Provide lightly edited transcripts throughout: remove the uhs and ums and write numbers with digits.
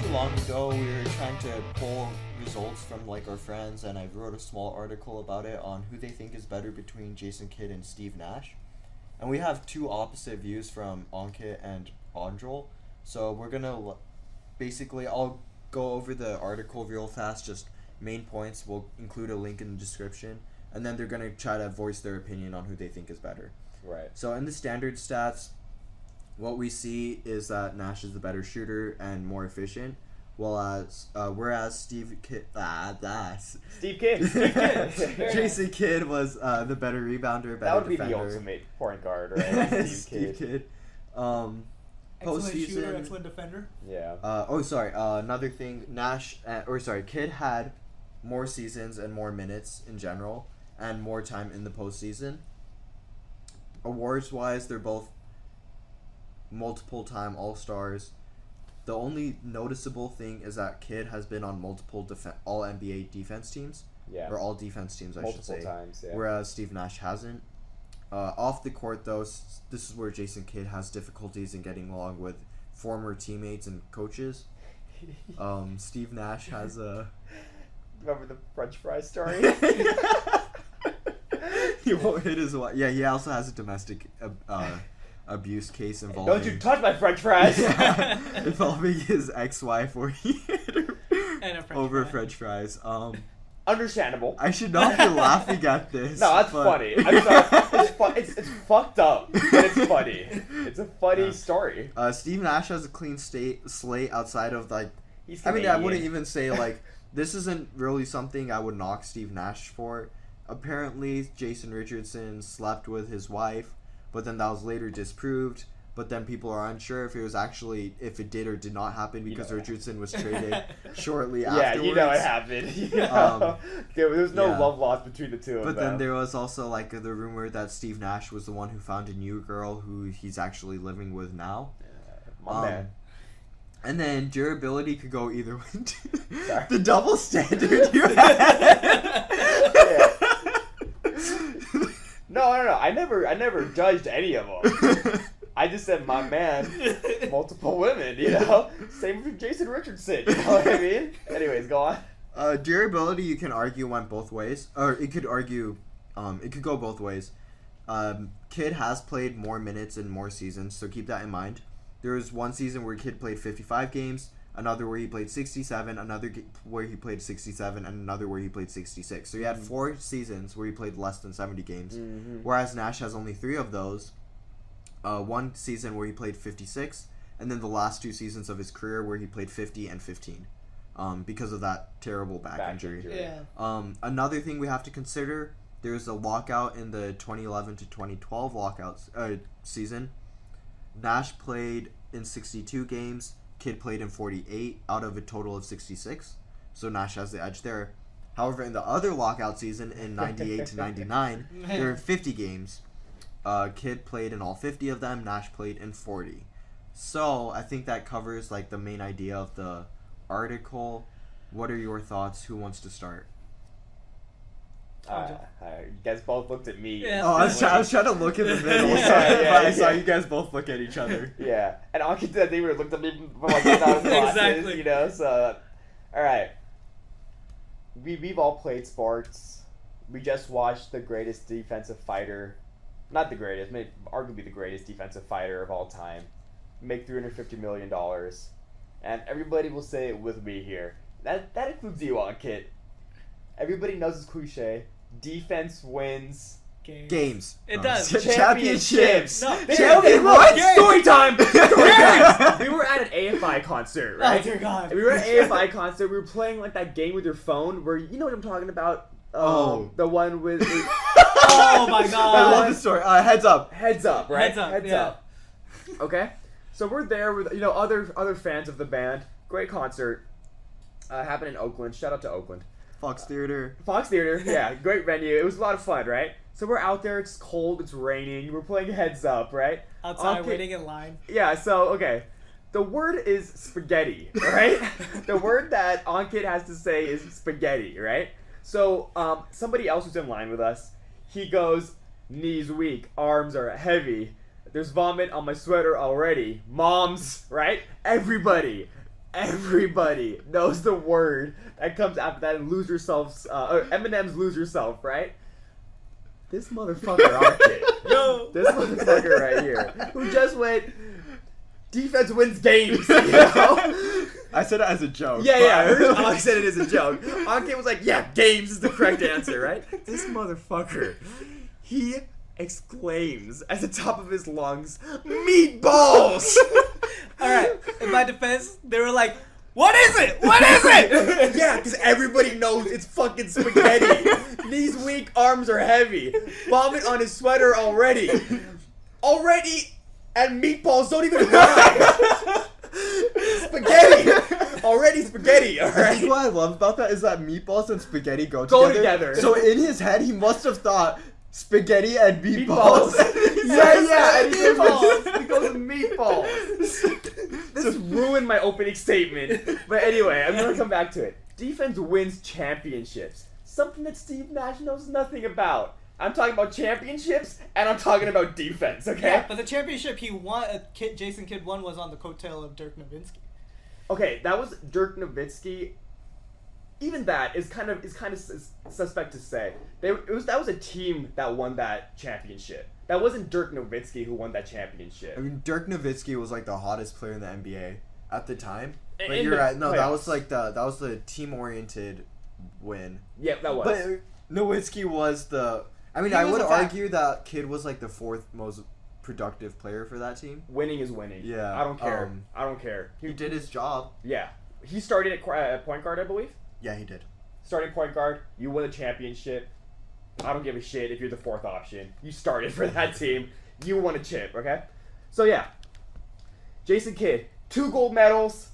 too long ago, we were trying to pull results from like our friends, and I wrote a small article about it on who they think is better between Jason Kidd and Steve Nash. And we have two opposite views from Ankit and Anjul. So we're gonna basically, I'll go over the article real fast, just main points. We'll include a link in the description, and then they're gonna try to voice their opinion on who they think is better. Right. So in the standard stats, what we see is that Nash is the better shooter and more efficient, whereas Steve Kidd, Jason Kidd was the better rebounder, better defender. That would be the ultimate point guard, right? Steve Kidd. Excellent shooter, excellent defender. Yeah. Another thing, Kidd had more seasons and more minutes in general, and more time in the postseason. Awards-wise, they're both multiple-time All-Stars. The only noticeable thing is that Kidd has been on multiple All-NBA defense teams. Yeah. Or all-defense teams, I should say. Multiple times, yeah. Whereas Steve Nash hasn't. Off the court, though, this is where Jason Kidd has difficulties in getting along with former teammates and coaches. Steve Nash has a... Remember the French fry story? He won't hit his wife. Yeah, he also has a domestic abuse case involving... Don't you touch my French fries! Yeah, involving his ex-wife where he hit her over French fries. Understandable. I should not be laughing at this. No, that's funny. I'm sorry. It's fucked up, but it's funny. It's a funny story. Steve Nash has a clean slate outside of, like... He's I Canadian. wouldn't even say, like... This isn't really something I would knock Steve Nash for. Apparently, Jason Richardson slept with his wife, but then that was later disproved. But then people are unsure if it did or did not happen because Richardson was traded shortly afterwards. Yeah, you know it happened. There was no love lost between the two of them. But then there was also like the rumor that Steve Nash was the one who found a new girl who he's actually living with now. My man. And then durability could go either way. Sorry. The double standard you had. No. I never judged any of them. I just said my man, multiple women, Same with Jason Richardson, you know what I mean? Anyways, go on. Durability, you can argue went both ways, or it could go both ways. Kidd has played more minutes in more seasons, so keep that in mind. There was one season where Kidd played 55 games, another where he played 67, another where he played 67, and another where he played 66. So he had 4 seasons where he played less than 70 games, whereas Nash has only 3 of those. One season where he played 56, and then the last 2 seasons of his career where he played 50 and 15 because of that terrible back injury. Yeah. Another thing we have to consider, there's a lockout in the 2011 to 2012 lockouts season. Nash played in 62 games, Kidd played in 48 out of a total of 66, so Nash has the edge there. However, in the other lockout season in 98 to 99, there were 50 games. Kidd played in all 50 of them, Nash played in 40. So, I think that covers like the main idea of the article. What are your thoughts? Who wants to start? You guys both looked at me. Yeah. I was trying to look in the middle, I saw you guys both look at each other. Yeah, and Ankit did that thing where he looked at me from like exactly. So, alright. We've all played sports. We just watched the greatest defensive fighter, not the greatest, maybe arguably the greatest defensive fighter of all time, make $350 million. And everybody will say it with me here. That includes you, Ankit. Everybody knows this cliche. Defense wins games. It does. Championships. No, What? Story time. We were at an AFI concert, right? Oh dear God. We were at an AFI concert. We were playing like that game with your phone, where you know what I'm talking about. The one with. Oh my God. I love the story. Heads up. Heads up, right? Heads up. Okay, so we're there with other fans of the band. Great concert. Happened in Oakland. Shout out to Oakland. Fox Theater, yeah, great venue. It was a lot of fun, right? So we're out there, it's cold, it's raining, we're playing Heads Up, right? Outside, waiting in line. Yeah, so, okay. The word is spaghetti, right? The word that Ankit has to say is spaghetti, right? So, somebody else who's in line with us, he goes, knees weak, arms are heavy, there's vomit on my sweater already, moms, right? Everybody. Everybody knows the word that comes after that in Lose Yourself, or Eminem's Lose Yourself, right? This motherfucker, Ankit. Yo. This motherfucker right here, who just went, defense wins games, you know? I said it as a joke. Yeah. I said it as a joke. Ankit was like, yeah, games is the correct answer, right? This motherfucker, he exclaims at the top of his lungs, meatballs! Alright, in my defense, they were like, what is it? What is it? Yeah, because everybody knows it's fucking spaghetti. These weak arms are heavy. Vomit on his sweater already. And meatballs don't even rhyme. Spaghetti. Already spaghetti, alright? What I love about that is that meatballs and spaghetti go together. So in his head, he must have thought spaghetti and meatballs. Yeah, and he goes with meatballs. This ruined my opening statement. But anyway, I'm going to come back to it. Defense wins championships. Something that Steve Nash knows nothing about. I'm talking about championships, and I'm talking about defense, okay? Yeah, but the championship he won, Jason Kidd won, was on the coattail of Dirk Nowitzki. Okay, that was Dirk Nowitzki. Even that is kind of suspect to say. That was a team that won that championship. That wasn't Dirk Nowitzki who won that championship. I mean, Dirk Nowitzki was like the hottest player in the NBA at the time. But In you're the right. No, that playoffs. was the team-oriented win. Yeah, that was. But Nowitzki was the. I mean, He I was would a fact- argue that Kidd was like the fourth most productive player for that team. Winning is winning. Yeah, I don't care. I don't care. He did his job. Yeah. He started at point guard, I believe. Yeah, he did. Starting point guard, you win a championship. I don't give a shit if you're the fourth option. You started for that team. You won a chip, okay? So yeah. Jason Kidd, 2 gold medals,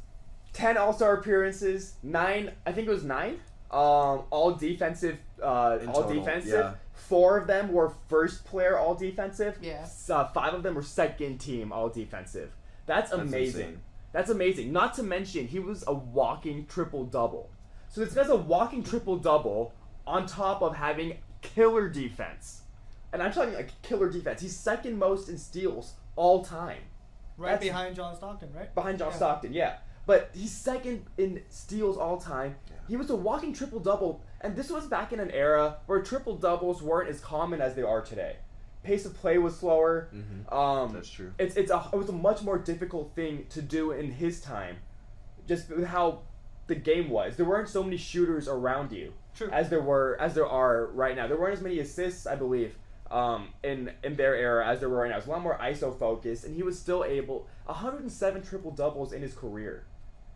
10 All-Star appearances, 9, I think it was 9. All defensive, Yeah. 4 of them were first player all defensive. Yeah. 5 of them were second team all defensive. That's amazing. insane. That's amazing. Not to mention, he was a walking triple-double. So this guy's a walking triple-double on top of having killer defense. And I'm talking like killer defense. He's second most in steals all time. Right That's- behind John Stockton, right? Behind John Yeah. Stockton, yeah. But he's second in steals all time. Yeah. He was a walking triple-double. And this was back in an era where triple-doubles weren't as common as they are today. Pace of play was slower. That's true. It was a much more difficult thing to do in his time, just with how the game was. There weren't so many shooters around you True. as there are right now. There weren't as many assists, I believe, in their era as there were right now. It was a lot more ISO focused, and he was still able 107 triple doubles in his career.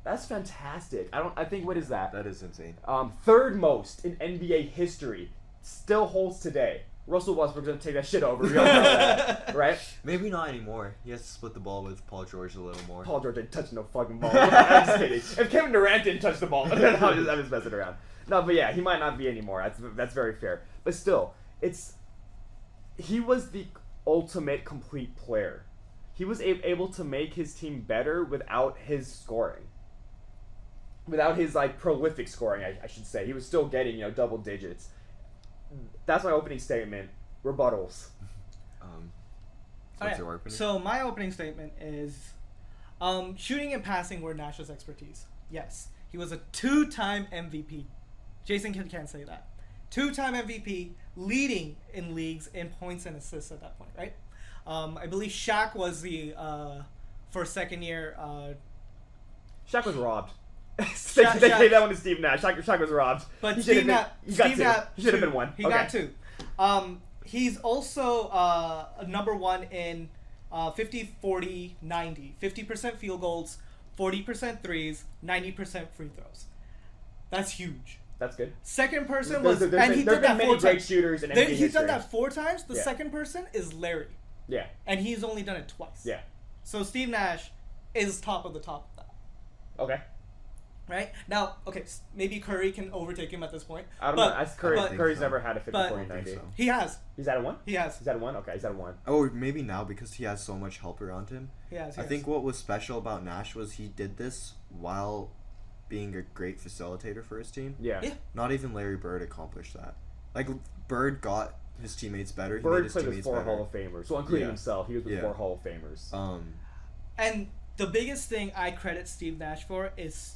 That's fantastic. I think what is that? That is insane. Third most in NBA history, still holds today. Russell Westbrook's gonna take that shit over. We all know that, right? Maybe not anymore. He has to split the ball with Paul George a little more. Paul George didn't touch no fucking ball. I'm just kidding. If Kevin Durant didn't touch the ball, I'm just messing around. No, but yeah, he might not be anymore. That's very fair. But still, he was the ultimate complete player. He was able to make his team better without his scoring. Without his prolific scoring, I should say. He was still getting double digits. That's my opening statement. Rebuttals. What's your opening? So my opening statement is, shooting and passing were Nash's expertise. Yes, he was a 2-time MVP. Jason Kidd can't say that. 2-time MVP, leading in leagues in points and assists at that point, right? I believe Shaq was the for second year. Shaq was robbed. They Shaq- gave that one to Steve Nash. Shaq was robbed. But he Steve should Nash, have been one. He Okay. got 2. He's also number 1 in 50, 40, 90. 50% field goals, 40% threes, 90% free throws. That's huge. That's good. Second person was, There's and he been did that many 4 great times. shooters in NBA He's history. done that 4 times. The Yeah. second person is Larry, Yeah. and he's only done it twice. Yeah. So Steve Nash is top of the top of that. Okay. Right? Now, okay, maybe Curry can overtake him at this point. I don't but, know. but Curry's never had a 50, but- 40, I don't 90. think so. he has. He's at a 1? He has. He's at a 1? Okay, he's at a 1. Oh, maybe now because he has so much help around him. He has. I think what was special about Nash was he did this while being a great facilitator for his team. Yeah. Yeah. Not even Larry Bird accomplished that. Like, Bird got his teammates better. He made Bird his played with teammates 4 better. Hall of Famers. Well, including Yeah. himself. He was with Yeah. 4 Hall of Famers. And the biggest thing I credit Steve Nash for is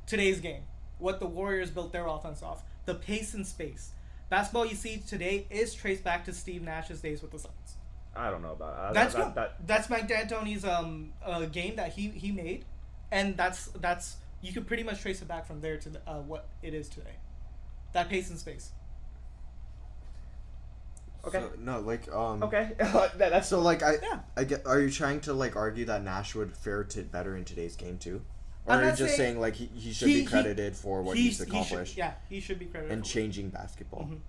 today's game. What the Warriors built their offense off. The pace and space. Basketball you see today is traced back to Steve Nash's days with the Suns. I don't know about That's Mike D'Antoni's game that he made, and that's you could pretty much trace it back from there to what it is today. That pace and space. Okay. So, no, like Okay. That's So like Yeah. I get. Are you trying to like argue that Nash would fare better in today's game too, or I'm are you not just saying- saying like he should be credited for what he's accomplished He should be credited and for changing basketball? Mhm.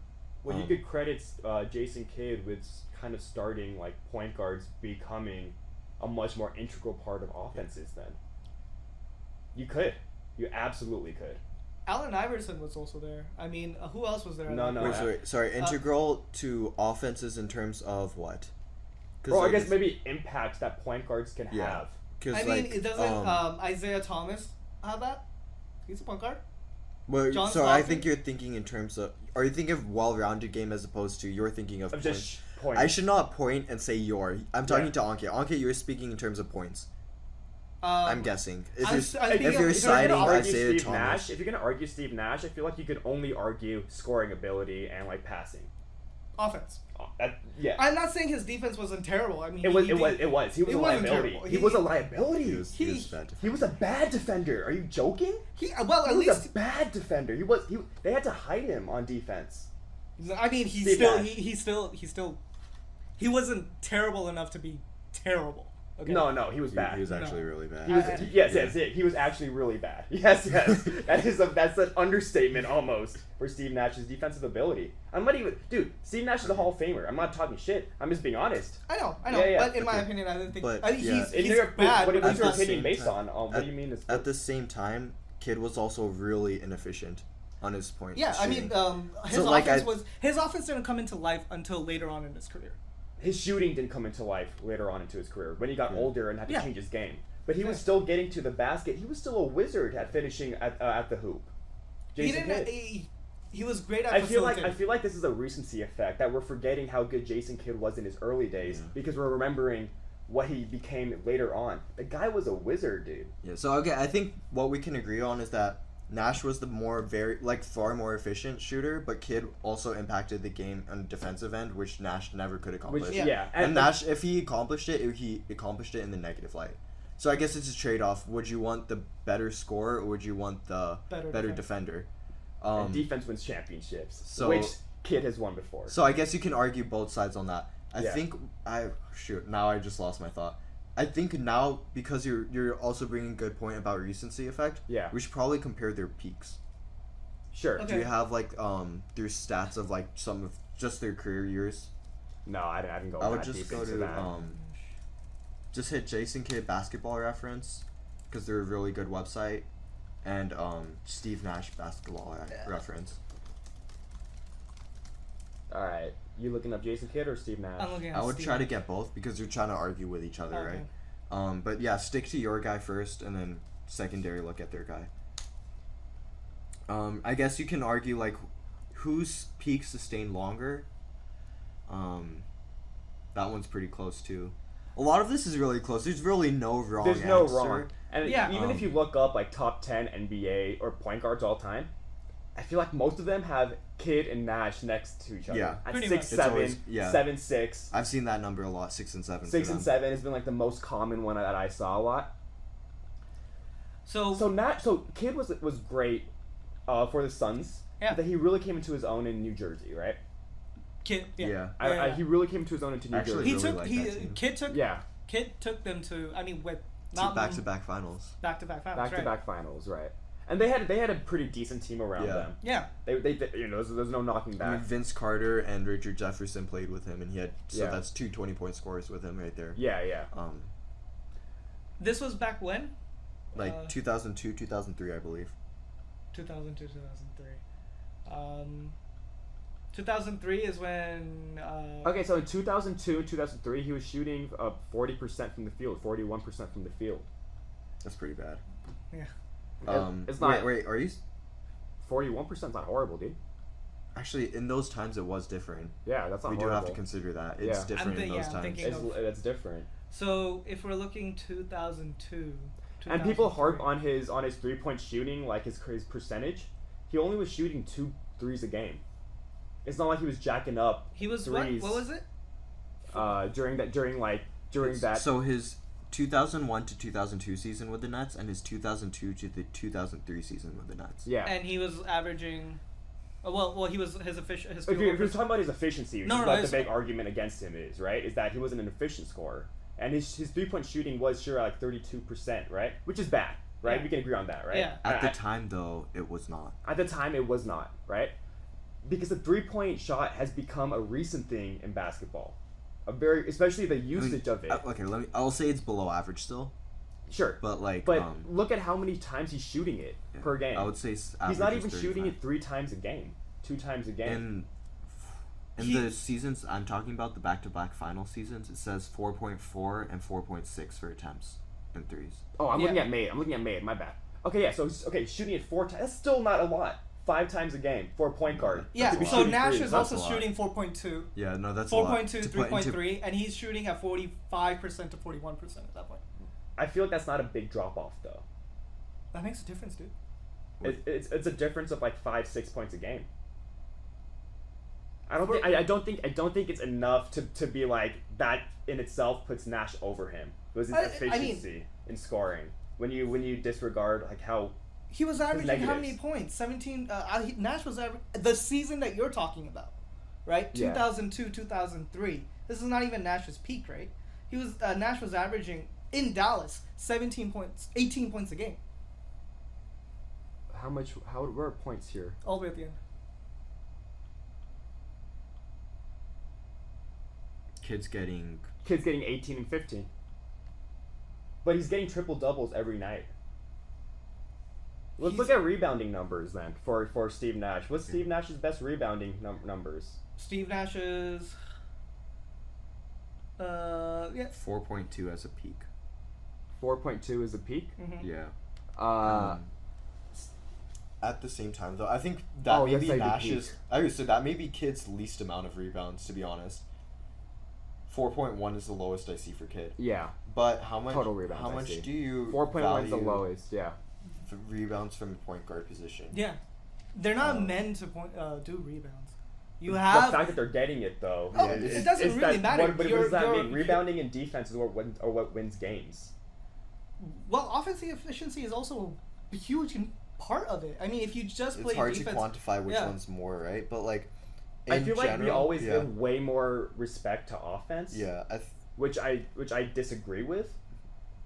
Well, you could credit Jason Kidd with kind of starting like point guards becoming a much more integral part of offenses. Then you absolutely could. Allen Iverson was also there. I mean, who else was there? No. Wait, sorry. Integral to offenses in terms of what? Bro, like, I guess maybe impacts that point guards can Yeah. have. I mean, like, it doesn't Isaiah Thomas have that? He's a point guard. Well, John so I Stockton? think you're thinking in terms of. Are you thinking of well-rounded game as opposed to you're thinking of Of points? just points. I should not point and say your. I'm talking Yeah. to Ankit. Ankit, you're speaking in terms of points. Um, I'm guessing. If I'm you're, s- I'm thinking if of- you're if you're citing gonna argue Isaiah Steve Thomas, Nash, if you're gonna argue Steve Nash, I feel like you could only argue scoring ability and like passing. offense. Yeah. I'm not saying his defense wasn't terrible. I mean, It was. he He was did- a wasn't liability. terrible. He was a liability. he was bad. He was a bad defender. Are you joking? well, He at was least a bad defender. They had to hide him on defense. I mean, Steve Nash. he wasn't terrible enough to be terrible. Okay. No, he was He bad. was actually really bad. He was, I- yes, he was actually really bad. Yes. That's an understatement almost for Steve Nash's defensive ability. I'm not even, dude. Steve Nash is a Hall of Famer. I'm not talking shit. I'm just being honest. I know. Yeah. But in my Okay. opinion, I don't think. But, I think yeah. he's What bad. is but your he's not- opinion same based time. on? What do you mean? Is At the same time, Kid was also really inefficient on his point. Yeah, I mean, shooting. his So, like, his offense didn't come into life until later on in his career. his shooting didn't come into life later on into his career when he got older and had to Yeah. change his game. But he was Yeah. still getting to the basket. He was still a wizard at finishing at the hoop. Jason Kidd. He was great at I feel like facilitating. this is a recency effect that we're forgetting how good Jason Kidd was in his early days because we're remembering what he became later on. The guy was a wizard, dude. Yeah. So okay, I think what we can agree on is that Nash was the far more efficient shooter, but Kidd also impacted the game on the defensive end, which Nash never could accomplish. Yeah. And Nash, if he accomplished it, he accomplished it in the negative light. So I guess it's a trade-off. Would you want the better scorer, or would you want the better defender? And defense wins championships, so- which Kidd has won before. So I guess you can argue both sides on that. Yeah. Now I just lost my thought. I think now, because you're also bringing a good point about recency effect. Yeah. We should probably compare their peaks. Sure. Okay. Do you have their stats of like some of just their career years? No, I didn't go I would that just deep go into to that. just hit Jason Kidd basketball reference, because they're a really good website, and Steve Nash basketball reference. All right, you looking up Jason Kidd or Steve Nash? I'm looking at I would Steve. try to get both because you're trying to argue with each other, Okay. right? But yeah, stick to your guy first, and then secondary look at their guy. I guess you can argue like whose peak sustained longer. That one's pretty close too. A lot of this is really close. There's really no wrong There's no answer. wrong. And Yeah. even if you look up like top 10 NBA or point guards all time, I feel like most of them have Kidd and Nash next to each other. Yeah. At Pretty 6'7", much. It's always- yeah. 7'6". I've seen that number a lot, 6 and 7. 6 for and them. 7 has been like the most common one that I saw a lot. So So Kidd was great for the Suns. Yeah. That he really came into his own in New Jersey, right? Kid, Yeah. He really came into his own into New Actually, Jersey. he really took like he that team. Kid took them to with Two not back-to-back finals. back-to-back finals, right? Back-to-back finals, right? And they had a pretty decent team around Yeah. them. Yeah. They there's no knocking I back. mean, Vince Carter and Richard Jefferson played with him, and he had Yeah. that's two 20-point scores with him right there. Yeah. This was back when? 2002, 2003, I believe. 2002, 2003. 2003 is when. Okay, so in 2002 and 2003, he was shooting 40% from the field, 41% from the field. That's pretty bad. Yeah. It's not. Wait, are you? 41% is not horrible, dude. Actually, in those times, it was different. Yeah, that's not We do horrible. have to consider that. It's Yeah. different in those I'm times. thinking- It's different. So if we're looking 2002, And people 2003. harp on his 3-point shooting, like his percentage. He only was shooting 2 threes a game. It's not like he was jacking up He was threes. what was it? During that. So his 2001 to 2002 season with the Nets and his 2002 to the 2003 season with the Nets. Yeah. And he was averaging. He was his efficient. If you're talking about his efficiency, which No, is no, what the it's- big argument against him is, right? Is that he wasn't an efficient scorer. And his 3-point shooting was sure like 32%, right? Which is bad, right? Yeah. We can agree on that, right? Yeah. At the time, though, it was not. At the time, it was not, right? Because the 3-point shot has become a recent thing in basketball. Especially the usage of it. Okay, I'll say it's below average still, Sure. but Look at how many times he's shooting it per game. I would say He's average not is even 35. shooting it 3 times a game, 2 times a game. In the seasons I'm talking about, the back-to-back final seasons, it says 4.4 and 4.6 for attempts and threes. Oh, I'm Yeah. looking at May. My bad. Okay, yeah. So shooting it 4 times. That's still not a lot. 5 times a game for a point guard. Yeah. to be So shooting Nash threes. is That's also a lot. shooting 4.2. Yeah, no, that's a lot. 4.2, To put into- 3.3, and he's shooting at 45% to 41% at that point. I feel like that's not a big drop off though. That makes a difference, dude. It's a difference of like 5-6 points a game. I don't think it's enough to be like that in itself puts Nash over him. It was his efficiency in scoring. When you disregard like how He was averaging how many negatives. points? 17. Nash was the season that you're talking about, right? Yeah. 2002, 2003. This is not even Nash's peak, right? Nash was averaging in Dallas 17 points, 18 points a game, where are points here? all the way at the end. Kids getting 18 and 15. But he's getting triple doubles every night. Let's look at rebounding numbers then for Steve Nash. What's Steve Nash's best rebounding numbers? Steve Nash's, 4.2 as a peak. 4.2 is a peak. Mm-hmm. Yeah. At the same time, though, I think that Oh, may be yes, I do Nash's. So that may be Kid's least amount of rebounds, to be honest. 4.1 is the lowest I see for Kid. Yeah. But how much Total rebounds, How I much see. do you 4.1 is the value lowest. Yeah. rebounds from the point guard position? Yeah, they're not Um, meant to do rebounds. You The have fact that they're getting it though. Oh, it is- doesn't is really that- matter. What You're- does that you're- mean? Rebounding and defense is what wins games. offensive efficiency is also a huge part of it. I mean, if you just play It's hard defense, to quantify which yeah. one's more, right? But like, I in feel like we general, always yeah, give way more respect to offense. Yeah, Which I disagree with.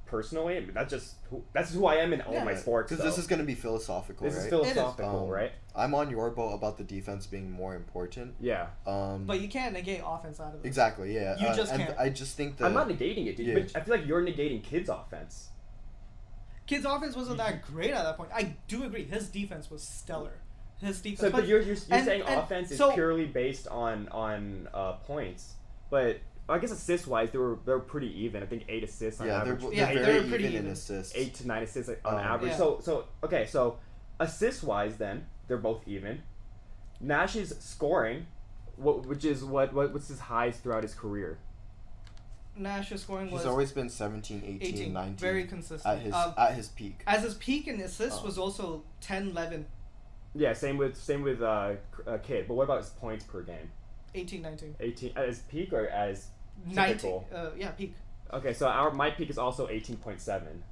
Personally, I mean, that's who I am in all Yeah, my sports. because this is gonna be philosophical, this right? is philosophical, right? I'm on your boat about the defense being more important. Yeah. but you can't negate offense out of it. Exactly, yeah. You just and can't. I just think that I'm not negating it, dude. yeah. But I feel like you're negating Kid's offense. Kid's offense wasn't that great at that point. I do agree. His defense was stellar. His defense. So, but you're saying and offense is so- purely based on points, but I guess assist wise they're pretty even. I think 8 assists on yeah, average. they're Yeah, very they're pretty even in even. assists. 8 to 9 assists on average. Yeah. So assist wise then they're both even. Nash's scoring, what's his highs throughout his career? Nash's scoring was He's always been 17, 18, 19. very consistent. At his peak. As his peak in assists was also 10, 11, Yeah, same with Kid. But what about his points per game? 18, 19. 18 at his peak or as 19. typical? Yeah, peak. Okay, so my peak is also 18.7.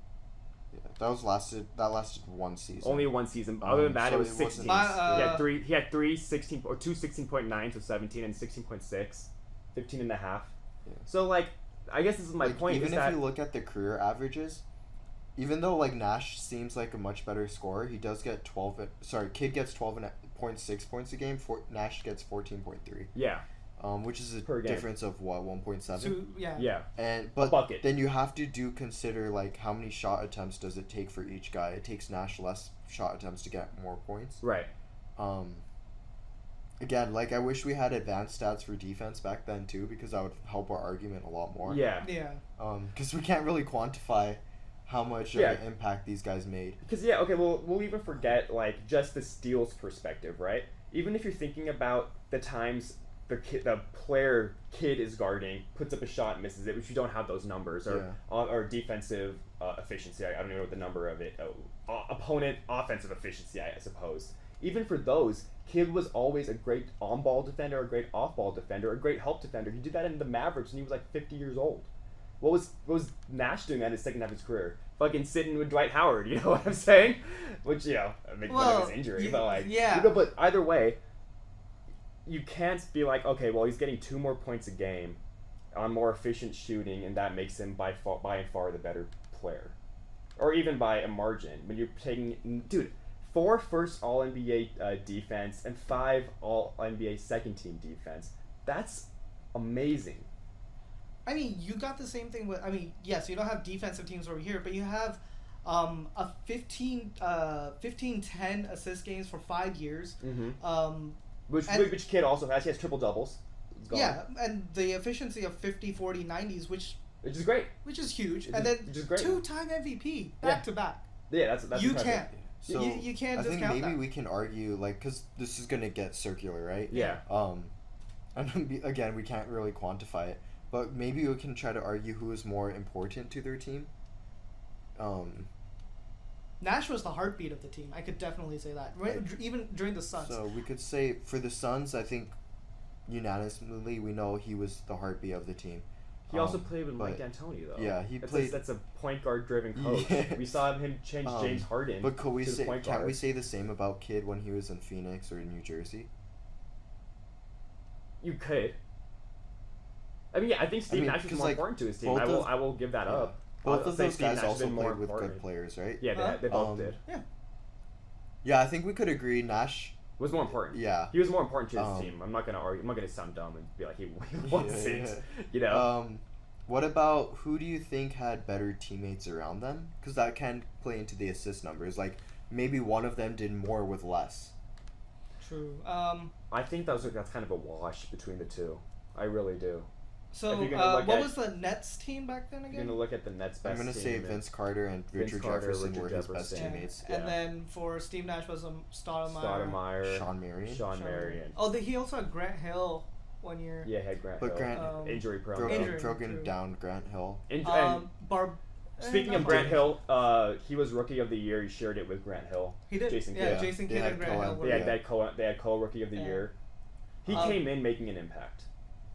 Yeah, that lasted one season. Only one season. Other than that, so it was it wasn't- 16. My, He had three 16 or two 16.9, so 17 and 16.6, 15 and a half. Yeah. So like, I guess this is my Like, point. even is if that you look at the career averages, even though like Nash seems like a much better scorer, he does get Kid gets 12.6 points a game. Nash gets 14.3. yeah, Which is a Per game. difference of what 1.7. So, yeah. yeah, And but bucket. then you have to consider like how many shot attempts does it take for each guy. It takes Nash less shot attempts to get more points. right. Again, like I wish we had advanced stats for defense back then too, because that would help our argument a lot more. Yeah, Yeah. Because we can't really quantify how much of an impact these guys made. because okay, we'll even forget like just the steals perspective, right? Even if you're thinking about the times the player Kidd is guarding puts up a shot, misses it, which you don't have those numbers, or defensive efficiency. I don't even know what the number of it. Opponent offensive efficiency, I suppose. Even for those, Kidd was always a great on-ball defender, a great off-ball defender, a great help defender. He did that in the Mavericks when he was like 50 years old. What was Nash doing at his second half of his career? Fucking sitting with Dwight Howard, you know what I'm saying? Which, make fun of his injury, but like, but either way, you can't be like, okay, well, he's getting 2 more points a game on more efficient shooting, and that makes him by and far the better player, or even by a margin. When you're taking, dude, 4 first All-NBA defense and 5 All-NBA second-team defense. That's amazing. I mean, you got the same thing with. I mean, yes, you don't have defensive teams over here, but you have a 15-10 assist games for 5 years. Mm-hmm. Which Kidd also has. He has triple doubles. Yeah, and the efficiency of 50, 40, 90s, which is great. Which is huge, and then 2-time MVP back to back. Yeah, that's you impressive. Can't. So you can't. I think discount maybe that. we can argue, like, because this is gonna get circular, right? Yeah. And again, we can't really quantify it, but maybe we can try to argue who is more important to their team. Nash was the heartbeat of the team. I could definitely say that. Right, even during the Suns. So we could say for the Suns, I think unanimously we know he was the heartbeat of the team. He also played with Mike D'Antoni, though. Yeah, played. That's a point guard driven coach. Yeah. We saw him change James Harden. But could we to the point guard. Can't we say the same about Kidd when he was in Phoenix or New Jersey? You could. I mean, yeah, I think Steve Nash was more important to his team. I will give that up. Both of those guys Nash also more played with important. good players, right? Yeah, they both did. Yeah. Yeah, I think we could agree Nash was more important. Yeah. He was more important to his team. I'm not gonna argue. I'm not gonna sound dumb and be like he wasn't. You know. What about who do you think had better teammates around them? Because that can play into the assist numbers. Like maybe one of them did more with less. True. I think that's kind of a wash between the two. I really do. So what was the Nets team back then again? You're gonna look at the Nets best. I'm gonna say Vince Carter and Richard Jefferson were his best teammates. And then for Steve Nash was Stoudemire, Sean Marion. Oh, he also had Grant Hill 1 year. Yeah, he had Grant Hill. Grant injury prone. Broken down Grant Hill. Speaking of Grant Hill, he was Rookie of the Year. He shared it with Grant Hill. He did. Jason Kidd. Kidd. Jason Kidd and Grant Hill. They had co-Rookie of the Year. He came in making an impact.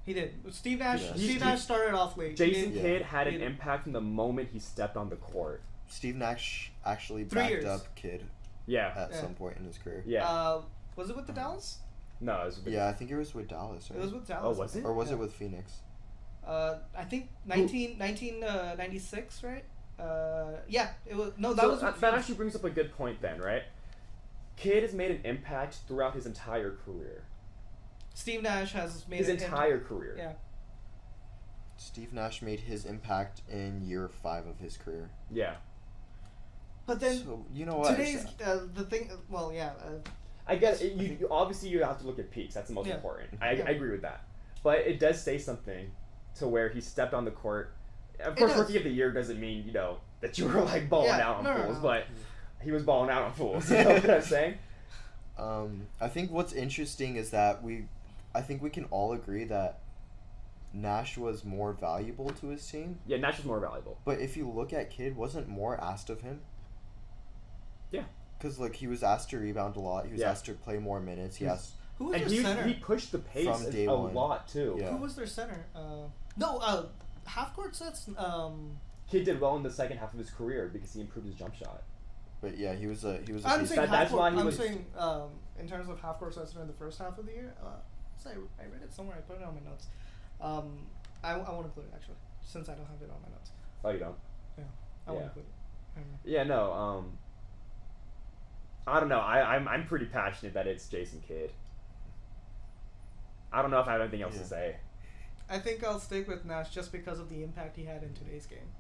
He did. Steve Nash started off late. Jason Kidd had an impact from the moment he stepped on the court. Steve Nash actually backed up Kidd. At some point in his career. Yeah. Was it with the Dallas? No, it was with I think it was with Dallas. Right? It was with Dallas. Oh, was it? Or was it with Phoenix? I think 1996, right? It was. No, that was. That actually brings up a good point then, right? Kidd has made an impact throughout his entire career. Steve Nash has made his entire career. Yeah. Steve Nash made his impact in year 5 of his career. Yeah. But then, so, you know what? Today's the thing. Well, yeah. I guess you obviously you have to look at peaks. That's the most important. I agree with that. But it does say something to where he stepped on the court. Of course, Rookie of the Year doesn't mean that you were like balling out on fools, but he was balling out on fools. You know what I'm saying? I think what's interesting is that I think we can all agree that Nash was more valuable to his team. Yeah, Nash was more valuable. But if you look at Kidd, wasn't more asked of him? Yeah. Because he was asked to rebound a lot. He was asked to play more minutes. He asked. Who was their center? He pushed the pace a lot too. Yeah. Who was their center? Half court sets. Kidd did well in the second half of his career because he improved his jump shot. But yeah, he was a. I'm saying in terms of half court sets in the first half of the year. I read it somewhere. I put it on my notes. I want to include it actually, since I don't have it on my notes. Oh, you don't? Yeah, I want to include it. Yeah, no. I don't know. I'm pretty passionate that it's Jason Kidd. I don't know if I have anything else to say. I think I'll stick with Nash just because of the impact he had in today's game.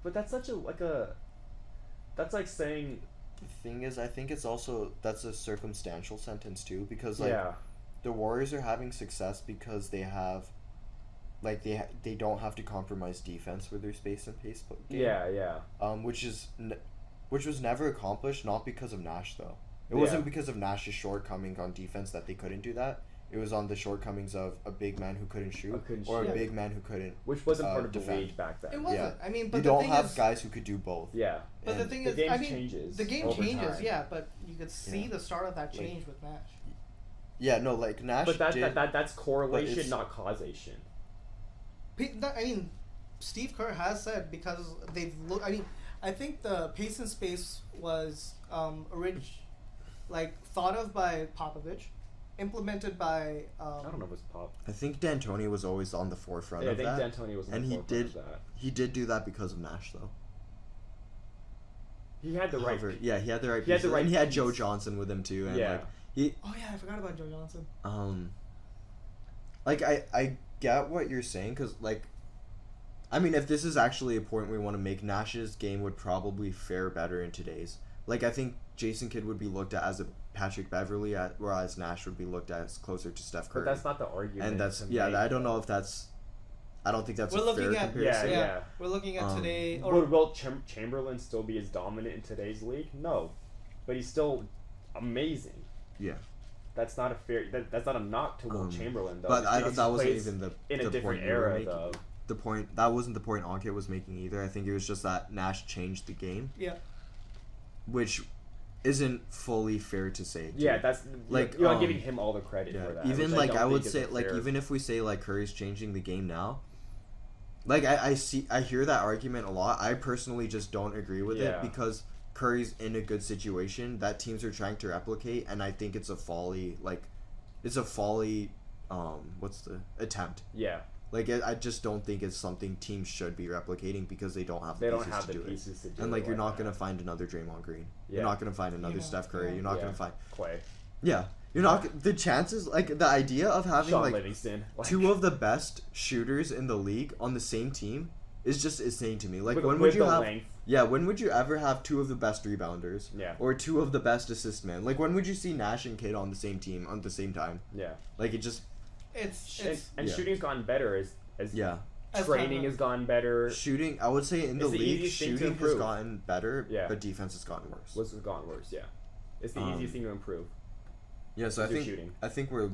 But that's that's like saying. The thing is, I think that's a circumstantial sentence too, because the Warriors are having success because they have, they don't have to compromise defense with their space and pace game. Yeah. Which was never accomplished, not because of Nash though. It wasn't because of Nash's shortcoming on defense that they couldn't do that. It was on the shortcomings of a big man who couldn't shoot, or shoot. a big man who couldn't. Which wasn't part of the defend. league back then. It wasn't. I mean, but you the don't thing have is, guys who could do both. Yeah. But the And thing the is, game I mean, changes the game over changes, time. yeah, but you could see Yeah. the start of that change with Nash. Yeah, no, like Nash But did. that's correlation, it's- not causation. I mean, Steve Kerr has said because they've looked. I mean, I think the pace and space was thought of by Popovich, implemented by. I don't know if it's Pop. I think D'Antoni was always on the forefront Yeah, I of think that. D'Antoni was on and the he forefront did. of that. He did do that because of Nash, though. He had the right. However, yeah, he had the right. He had the pieces, right and he had piece. Joe Johnson with him too, and Yeah. like he. Oh yeah, I forgot about Joe Johnson. Like I get what you're saying, because like, I mean, if this is actually a point we want to make, Nash's game would probably fare better in today's. Like, I think Jason Kidd would be looked at as a Patrick Beverly, whereas Nash would be looked at as closer to Steph Curry. But that's not the argument. and that's to yeah. make. I don't know if that's. I don't think that's We're a looking fair at comparison. Yeah. We're looking at today. Will Chamberlain still be as dominant in today's league? No, but he's still amazing. Yeah. That's not a fair. That's not a knock to Will Chamberlain though. But because that he wasn't plays even in a the different point you were era making. though. The point that wasn't the point Ankit was making either. I think it was just that Nash changed the game, Yeah. which isn't fully fair to say. Too. Yeah, that's Like, you're not giving him all the credit Yeah, for that. even which like don't I would think say is like fair. even if we say like Curry's changing the game now, like I hear that argument a lot. I personally just don't agree with Yeah. it because Curry's in a good situation that teams are trying to replicate, and I think it's a folly what's the attempt. Yeah, Like I just don't think it's something teams should be replicating because they don't have the they pieces don't have to the do pieces to do it. And it like you're not that. gonna find another Draymond Green. Yeah. You're not gonna find another Yeah. Steph Curry. Yeah. You're not Yeah. gonna find Clay, yeah. You're not the chances like the idea of having Sean like Livingston, like, two of the best shooters in the league on the same team is just insane to me. Like with, when with would you the have length. yeah, when would you ever have two of the best rebounders? Yeah. Or two of the best assist men? Like when would you see Nash and Kidd on the same team at the same time? Yeah, Like it just It's and Yeah. shooting's gotten better as yeah. As training time- has gotten better. Shooting, I would say in the It's the league, easiest thing to shooting has improve. gotten better, Yeah. but defense has gotten worse. What's gotten worse? Yeah, it's the easiest thing to improve. Yeah, so Is your shooting. I think we're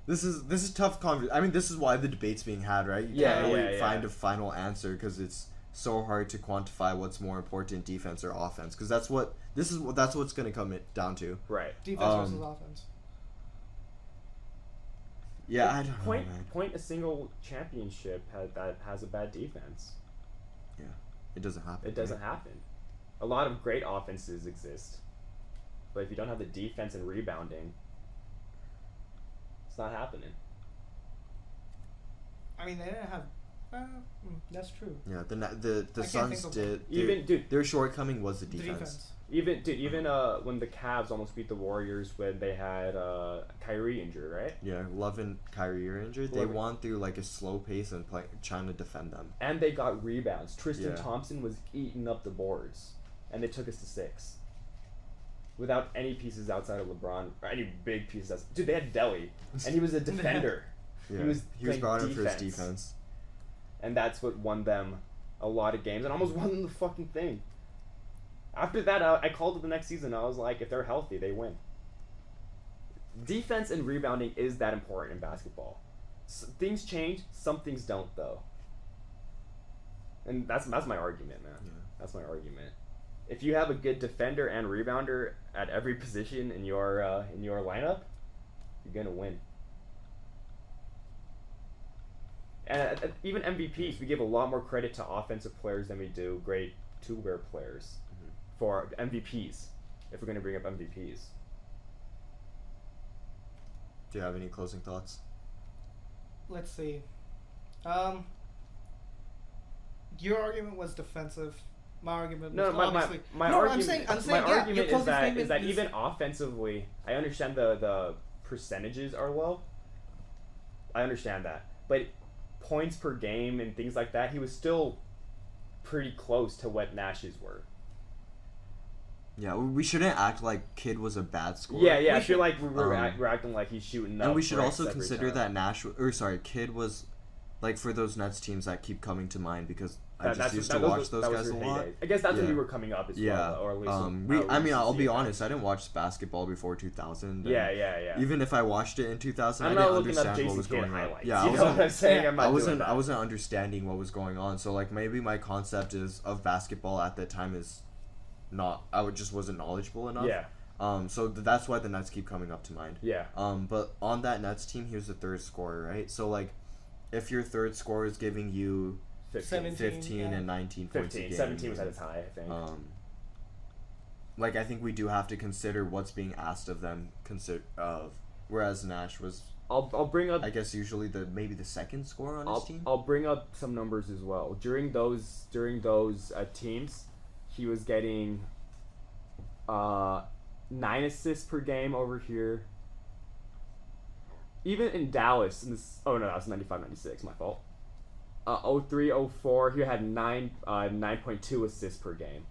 this is tough I mean, this is why the debate's being had, right? You Yeah, can't really yeah, yeah. find a final answer because it's so hard to quantify what's more important, defense or offense, because that's what's going to come down to. Right. defense versus offense. Yeah, I don't know, Point man. point a single championship that has a bad defense. Yeah, it doesn't happen. It doesn't happen. A lot of great offenses exist, but if you don't have the defense and rebounding, it's not happening. I mean, they didn't have. That's true. Yeah, the can't Suns think of did Even dude, their shortcoming was the The defense. defense. even when the Cavs almost beat the Warriors when they had Kyrie injured, right? Yeah, Love and Kyrie are injured. They Love- won through like a slow pace and trying to defend them. And they got rebounds. Tristan Yeah. Thompson was eating up the boards, and they took us to 6. Without any pieces outside of LeBron, or any big pieces. Dude, they had Delly, and he was a defender. Yeah, was he was playing brought in for his defense. defense. And that's what won them a lot of games, and almost won them the fucking thing. After that, I called it the next season. I was like, if they're healthy, they win. Defense and rebounding is that important in basketball. Things change, some things don't, though. And that's my argument, man. Yeah. That's my argument. If you have a good defender and rebounder at every position in your lineup, you're gonna win. And even MVPs, we give a lot more credit to offensive players than we do great two-way players for MVPs. If we're gonna bring up MVPs, Do you have any closing thoughts? Let's see. Your argument was defensive. My argument was no, obviously. my no, argument. I'm saying, my yeah, argument your is closing that statement is even offensively, I understand the percentages are low. I understand that, but points per game and things like that, he was still pretty close to what Nash's were. Yeah, we shouldn't act like Kidd was a bad scorer. Yeah. I should- feel like we're acting like he's shooting. And up we should bricks also every consider time. that Kidd was, like, for those Nets teams that keep coming to mind, because I just used to watch those guys a lot. I guess that's when Yeah. we were coming up as Yeah. well, or at least. I mean, I'll be honest. I didn't watch basketball before 2000. Yeah. Even if I watched it in 2000, I I'm didn't not looking up understand what Jason was Kidd going on. highlights. Yeah, You know what I'm saying? Yeah. I'm not doing that. I wasn't understanding what was going on. So like maybe my concept of basketball at that time is not. Just wasn't knowledgeable enough. Yeah. So that's why the Nets keep coming up to mind. Yeah. But on that Nets team, he was the third scorer, right? So like, if your third scorer is giving you 15 yeah. and 19 points a 15. game, 17 was at its high, I think. Like I think we do have to consider what's being asked of them. Whereas Nash was, I'll bring up. I guess, usually maybe the second scorer on his team. I'll bring up some numbers as well. During those teams, he was getting 9 assists per game over here. Even in Dallas, that was 95-96, my fault. 03-04, he had 9.2 assists per game.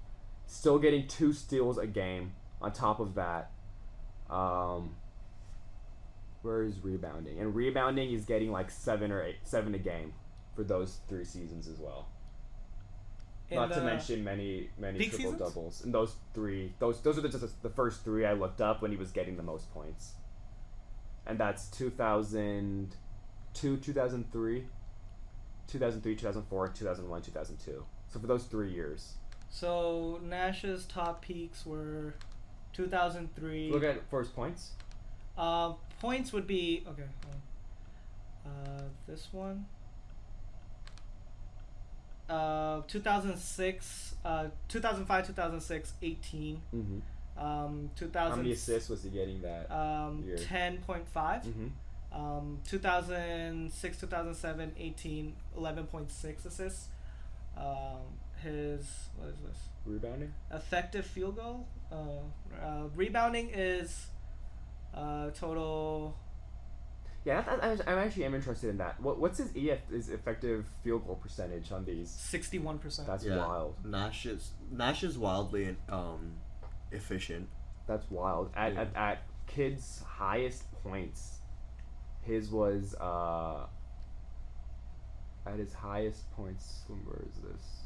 Still getting 2 steals a game on top of that. Where is rebounding? And rebounding, he's getting like 7 a game for those 3 seasons as well. Not to mention many triple doubles. And those 3, those are just the first 3 I looked up when he was getting the most points. And that's 2002, 2003, 2004, 2001, 2002. So for those 3 years. So Nash's top peaks were 2003. Look at first points. Points would be okay. This one. 2006, 2005, 2006, 18. Mm-hmm. 2000. How many assists was he getting that year? 10.5. Mm-hmm. 2006, 2007, 18, 11.6 assists. What is this? Rebounding? Effective field goal. Rebounding is total. Yeah, I actually am interested in that. What's his effective field goal percentage on these? 61%. That's wild. Nash is wildly efficient. That's wild. At Kidd's highest points, his was at his highest points. Where is this?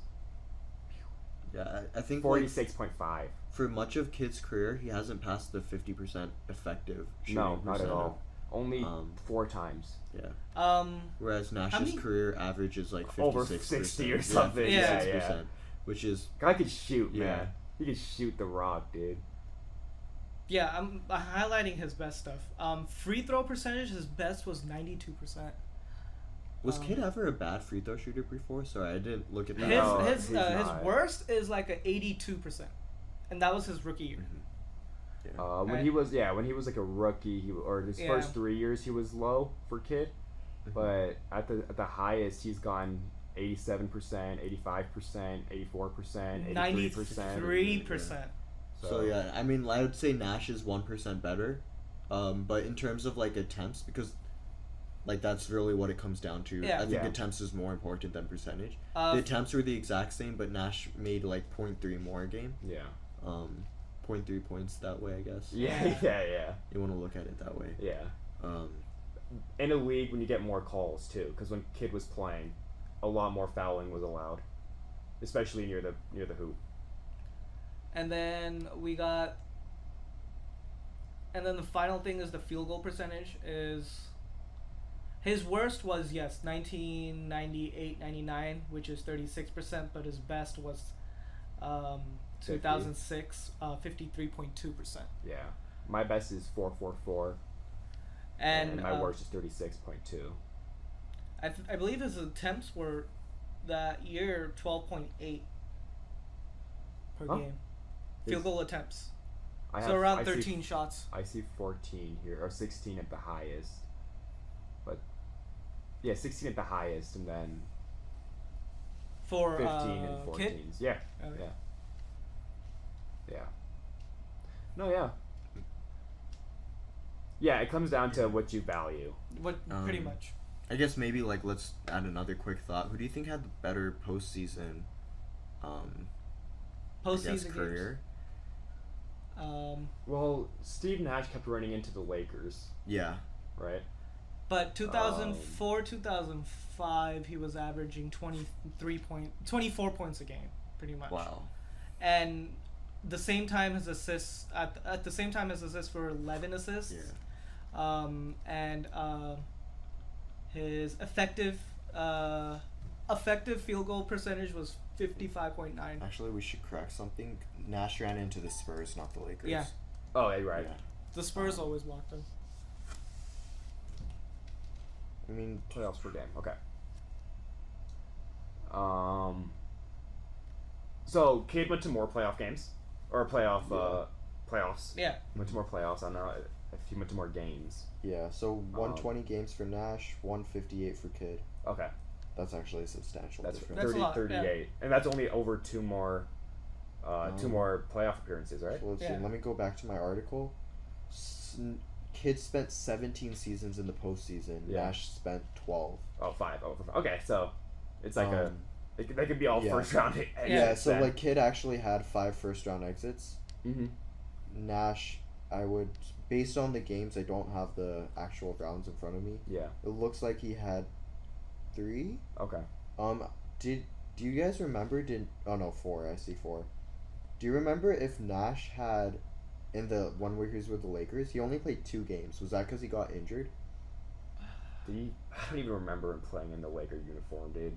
Yeah, I think 46.5. For much of Kidd's career, he hasn't passed the 50% effective shooting No, not at all. Only 4 times. Yeah. Whereas Nash's career average is like 56%. Over 60 or something. Yeah, 56%, which is guy could shoot, Yeah. man. He could shoot the rock, dude. Yeah, I'm highlighting his best stuff. Free throw percentage, his best was 92%. Was Kidd ever a bad free throw shooter before? Sorry, I didn't look at that. No, His he's not. worst is like a 82%, and that was his rookie year. When he was like a rookie, or his first 3 years he was low for Kidd, but at the highest he's gone 87%, 85%, 84%, 83%. 93%. So yeah, I mean, I would say Nash is 1% better, but in terms of like attempts, because like that's really what it comes down to. Yeah. I think attempts is more important than percentage. The attempts were the exact same, but Nash made like 0.3 more a game. Yeah. 0.3 points that way, I guess. Yeah. You want to look at it that way. Yeah. In a league when you get more calls too, because when Kidd was playing, a lot more fouling was allowed, especially near the hoop. And then the final thing is the field goal percentage. Is his worst was 1998-99, which is 36%, but his best was 2006, 53.2%. Yeah, my best is 4.44, and my worst is 36.2. I believe his attempts were that year 12.8 per game. Field goal attempts. Around 13 shots. I see 14 here, or 16 at the highest. But yeah, 16 at the highest, and then for 15 and 14s. Kid? Yeah. Okay. Yeah. No, yeah. Yeah, it comes down to what you value. Pretty much. I guess maybe like let's add another quick thought. Who do you think had the better postseason? Postseason career. Games. Well, Steve Nash kept running into the Lakers. Yeah. Right. But 2004, 2005, he was averaging 24 points a game, pretty much. Wow. And the same time his assists at the same time his assists were 11 assists. Yeah. And his effective field goal percentage was 55.9. Actually, we should correct something. Nash ran into the Spurs, not the Lakers. Yeah. Oh, yeah, right. Yeah. The Spurs always blocked him. I mean, Playoffs per game. Okay. So Cade went to more playoff games, or playoffs. Yeah. Went to more playoffs. I don't know if he went to more games. yeah. So 120 games for Nash, 158 for Kidd. Okay. That's actually a substantial That's difference. That's a lot, 38, yeah. and that's only over two more playoff appearances, right? So let's Yeah. see. Let me go back to my article. Kidd spent 17 seasons in the postseason. Yeah. Nash spent 12. Oh, five. Okay, so it's like they could be all yeah. first round. Yeah. So like Kidd actually had 5 first round exits. Mm-hmm. Nash, based on the games, I don't have the actual rounds in front of me. Yeah. It looks like he had 3. Okay. Do you guys remember? 4. I see 4. Do you remember if Nash had, in the one where he was with the Lakers, he only played 2 games? Was that because he got injured? I don't even remember him playing in the Laker uniform, dude.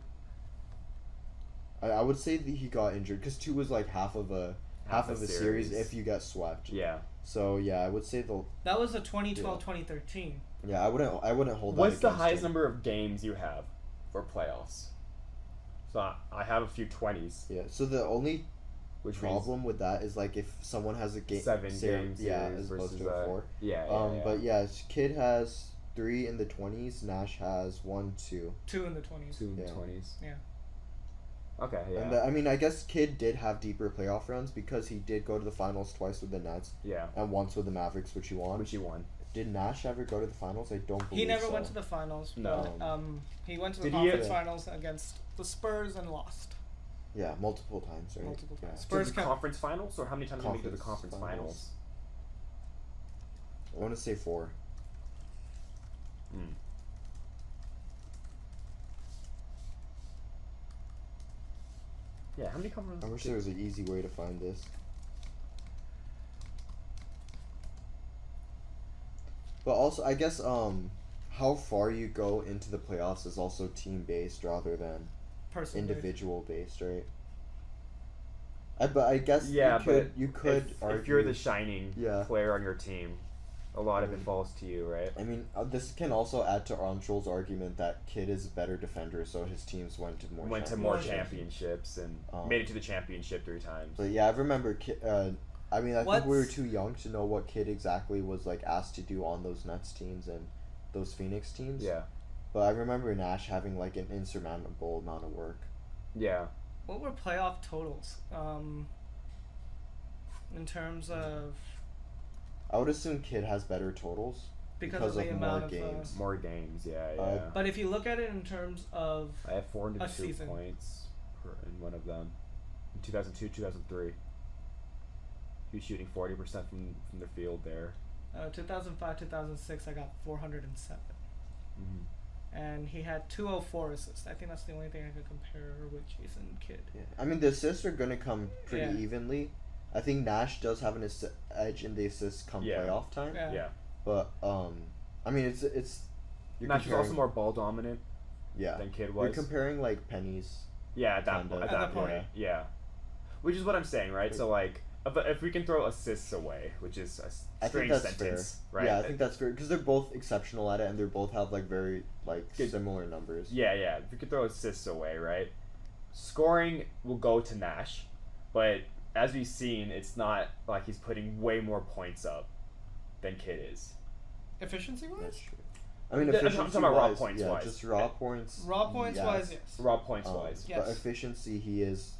I would say that he got injured because 2 was like half of a series if you get swept. Yeah. So yeah, I would say That was a 2012-2013. I wouldn't hold that. What's the against highest him. number of games you have for playoffs? So I have a few 20s. Yeah. So the only Which problem with that is like if someone has a game 7 games, yeah, series as opposed versus to a 4. Yeah. But yeah, Kidd has 3 in the 20s. Nash has 1, 2. 2 in the 20s. 2 in the Yeah. 20s. Yeah. Okay. Yeah. And I mean, I guess Kidd did have deeper playoff runs because he did go to the finals twice with the Nets yeah. and once with the Mavericks, which he won. Which he won. Did Nash ever go to the finals? I don't believe He never so. went to the finals. No. But, he went to the Did he- conference finals against the Spurs and lost Yeah, multiple times, right? multiple Yeah. times. To Spurs the kept conference finals, or how many times did he make it to the Conference conference finals? I want to say 4. Hmm. Yeah, how many conference? I wish there was an easy way to find this. But also, I guess how far you go into the playoffs is also team based rather than person individual based, right? But I guess Yeah, you could if argue, you're the shining Yeah. player on your team, a lot of it falls to you, right? I mean, this can also add to Anjul's argument that Kidd is a better defender, so his teams went to more championships and made it to the championship 3 times. But yeah, I remember. I mean, I think we were What's- too young to know what Kidd exactly was like asked to do on those Nets teams and those Phoenix teams. Yeah. But I remember Nash having like an insurmountable amount of work. Yeah. What were playoff totals? In terms of I would assume Kidd has better totals because of the amount more of games. More games, yeah. But if you look at it in terms of I have 402 season. points in one of them. In 2002, 2003. He was shooting 40% from the field there. 2005, 2006, I got 407. Mm-hmm. And he had 204 assists. I think that's the only thing I could compare with Jason Kidd. Yeah. I mean, the assists are gonna come pretty Yeah. evenly. I think Nash does have an edge in the assists come Yeah. playoff time. Yeah. Yeah. But I mean, it's you're Nash is also comparing- more ball dominant yeah. than Kidd You're was. comparing like pennies. Yeah, at that Kinda. point. At that point. Yeah. Which is what I'm saying, right? So like, if we can throw assists away, which is a I think strange that's sentence, fair. right? Yeah, I think that's fair because they're both exceptional at it, and they both have like very like Good. similar numbers. Yeah. If we could throw assists away, right? Scoring will go to Nash, but as we've seen, it's not like he's putting way more points up than Kidd is. Efficiency That's wise? true. I mean, I'm talking efficiency about raw wise, points yeah, wise. just raw points. Raw points yes. wise, yes. Raw points wise. Yes. But efficiency, he is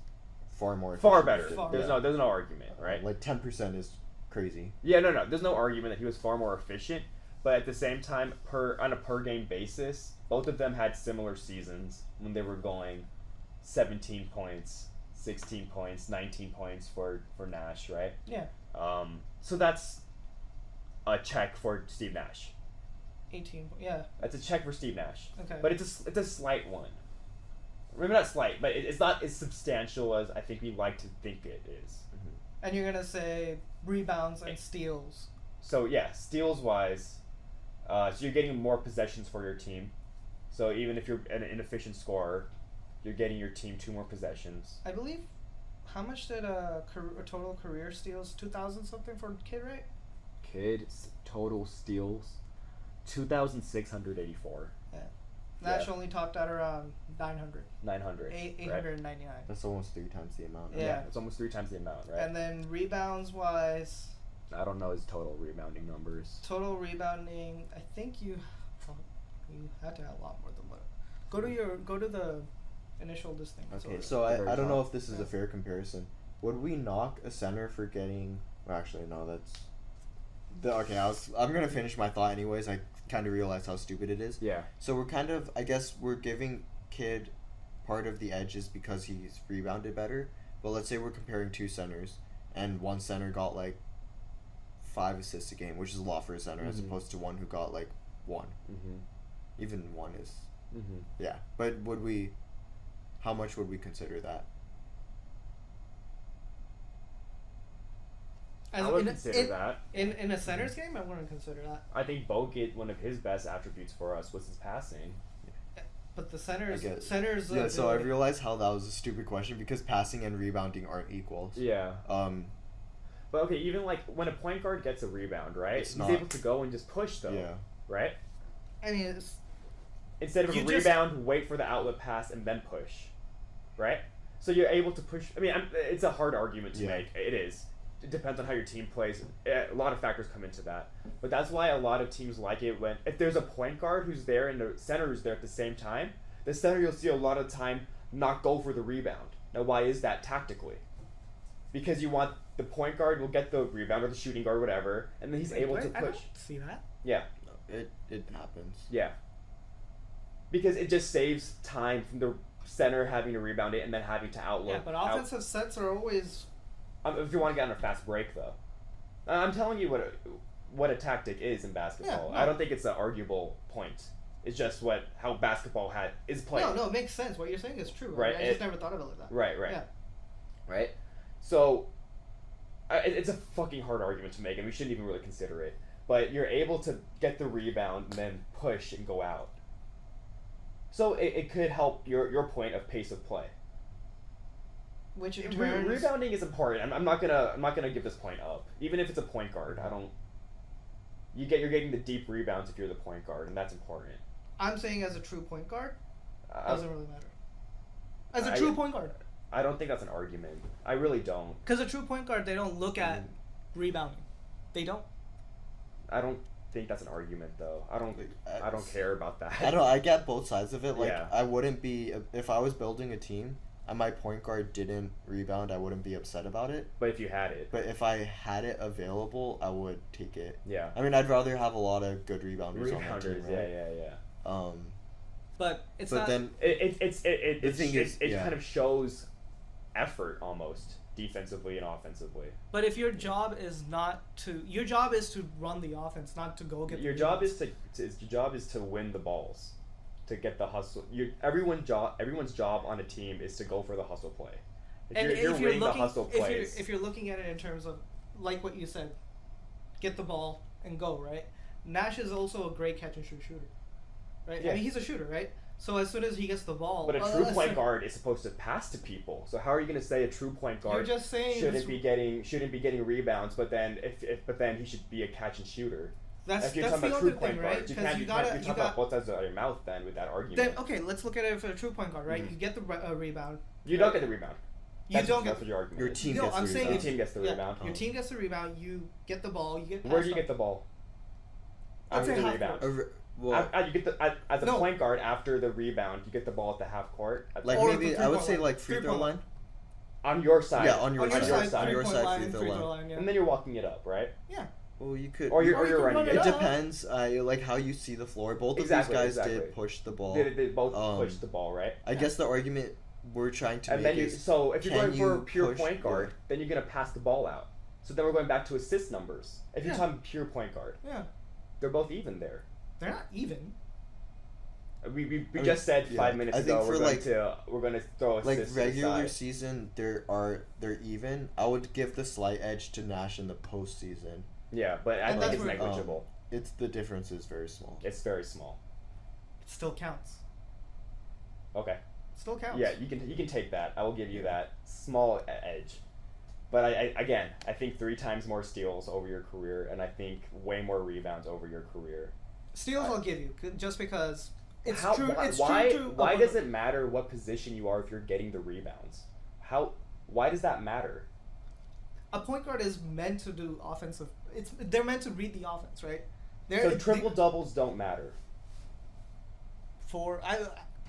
far more. Far efficient better. than- Far There's no argument, right? Like 10% is crazy. Yeah, no. There's no argument that he was far more efficient, but at the same time, on a per game basis, both of them had similar seasons when they were going 17 points, 16 points, 19 points for Nash, right? Yeah. So that's a check for Steve Nash. 18. Yeah. That's a check for Steve Nash. Okay. But it's a slight one. Maybe not slight, but it's not as substantial as I think we like to think it is. And you're gonna say rebounds and steals. So yeah, steals wise, so you're getting more possessions for your team. So even if you're an inefficient scorer, you're getting your team 2 more possessions. I believe. How much did a total career steals? 2,000 something for Kid, right? Kid's total steals, 2,684. Yeah. Nash Yeah. only topped at around 900. 900. 899. That's almost 3 times the amount. Yeah. It's almost 3 times the amount, right? And then rebounds wise, I don't know his total rebounding numbers. total rebounding. I think you had to have a lot more than what. Go to the initial this thing. Okay, So so I don't know if this is Yeah. a fair comparison. Would we knock a center for getting? Well, actually, no. That's. Okay, I'm gonna finish my thought anyways. I kind of realized how stupid it is. Yeah. So we're kind of, I guess, we're giving Kid part of the edge is because he's rebounded better. But let's say we're comparing 2 centers, and one center got like 5 assists a game, which is a lot for a center, as opposed to one who got like 1. Mm-hmm. Even 1 is. Mm-hmm. Yeah, but would we? How much would we consider that? As I would in, consider that. in a center's game, I wouldn't consider that. I think Bogut, one of his best attributes for us was his passing. But the I get it. centers. Yeah, so I realized how that was a stupid question because passing and rebounding aren't equals. Yeah. But okay, even like when a point guard gets a rebound, right? It's He's not- able to go and just push though. Yeah. Right? I mean, it's, Instead of a You just- rebound, wait for the outlet pass and then push. Right? So you're able to push. I mean, it's a hard argument to Yeah. make. It is. It depends on how your team plays. A lot of factors come into that. But that's why a lot of teams like it when if there's a point guard who's there and the center who's there at the same time, the center you'll see a lot of time not go for the rebound. Now, why is that tactically? Because you want the point guard will get the rebound or the shooting guard, whatever, and then he's able to I push. don't see that. Yeah, It happens. yeah. Because it just saves time from the center having to rebound it and then having to outlook. Yeah, but offensive sets are always. If you want to get on a fast break, though, I'm telling you what a tactic is in basketball. Yeah, no. I don't think it's an arguable point. It's just how basketball is played. No, it makes sense. What you're saying is true. Right, I just never thought of it like that. Right. Yeah. Right. So, it's a fucking hard argument to make, and we shouldn't even really consider it. But you're able to get the rebound and then push and go out. So it could help your point of pace of play. Which in turn. Rebounding is important. I'm not gonna give this point up, even if it's a point guard. I don't. You're getting the deep rebounds if you're the point guard, and that's important. I'm saying as a true point guard, doesn't really matter. As a I- true point guard, I don't think that's an argument. I really don't. because a true point guard, they don't look at rebounding. They don't. I don't think that's an argument, though. I don't care about that. I don't. I get both sides of it. Like Yeah. I wouldn't be if I was building a team and my point guard didn't rebound. I wouldn't be upset about it. But if you had it, But if I had it available, I would take it. yeah. I mean, I'd rather have a lot of good rebounders on my Rebounders, team, right? yeah. But it's But not. then It thing is, yeah. kind of shows effort almost defensively and offensively. But if your job is your job is to run the offense, not to go get. Your the job rebounds. your job is to win the balls, to get the hustle. Everyone's job on a team is to go for the hustle play. And If you're winning the hustle plays, if you're looking at it in terms of, like what you said, get the ball and go, right? Nash is also a great catch and shoot shooter, right? Yeah. I mean, he's a shooter, right? So as soon as he gets the ball, but a true point guard is supposed to pass to people. So how are you going to say a true point guard You're just saying shouldn't be getting rebounds, but then but then he should be a catch and shooter? That's If you're that's talking the about true other point thing, guards, right? you Because can't you talk got about both sides of your mouth then with that argument. Then okay, let's look at it for a true point guard, right? Mhm. You get the rebound. You don't get the rebound. You don't That's get what your argument your is. team No, gets I'm the saying Your rebound. team gets the rebound. Your team gets the rebound. You get the ball. You get. Where do you get the ball? I'd say After the half rebound. court. Well, You get as a No. point guard after the rebound, you get the ball at the half court. like Or maybe the I would three-point say line. like free throw Three-point line. On your side. Yeah, on your On your side. side, On your 3-point side, line, free throw line. yeah. And then you're walking it up, right? Yeah. Well, you could. Or you're you can running run it it It up. up. depends. Like how you see the floor. Both Exactly, of these guys exactly. did push the ball. They both Um, push the ball, right? I guess the argument we're trying to And make then is so if you're can going for a you pure push- point guard, yeah. then you're gonna pass the ball out. So then we're going back to assist numbers. If you're Yeah. talking pure point guard, Yeah. they're both even there. They're not even. We just said 5 minutes I think ago for we're gonna throw assists like to the regular side. season, they're even. I would give the slight edge to Nash in the postseason. Yeah, but I And think that's it's where- negligible. It's the difference is very small. It's very small. It still counts. Okay. It still counts. Yeah, you can take that. I will give you that small edge. But I think 3 times more steals over your career, and I think way more rebounds over your career. Steals I'll give you, just because it's How, true. why It's why, true to why does it matter what position you are if you're getting the rebounds? Why does that matter? a point guard is meant to do offensive. They're meant to read the offense, right? So triple doubles don't matter.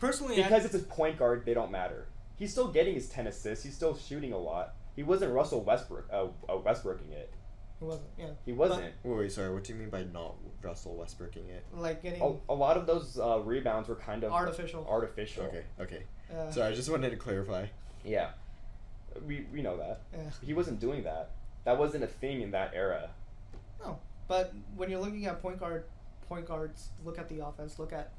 Personally, Because it's a point guard, they don't matter. He's still getting his 10 assists. He's still shooting a lot. He wasn't Russell Westbrook. Westbrooking it. he wasn't. Yeah, He wasn't. Wait, sorry. What do you mean by not Russell Westbrooking it? like getting A lot of those rebounds were kind of artificial. Artificial. Okay. Sorry, I just wanted to clarify. Yeah. We know that. Yeah. He wasn't doing that. That wasn't a thing in that era. No, but when you're looking at point guards, look at the offense. Look at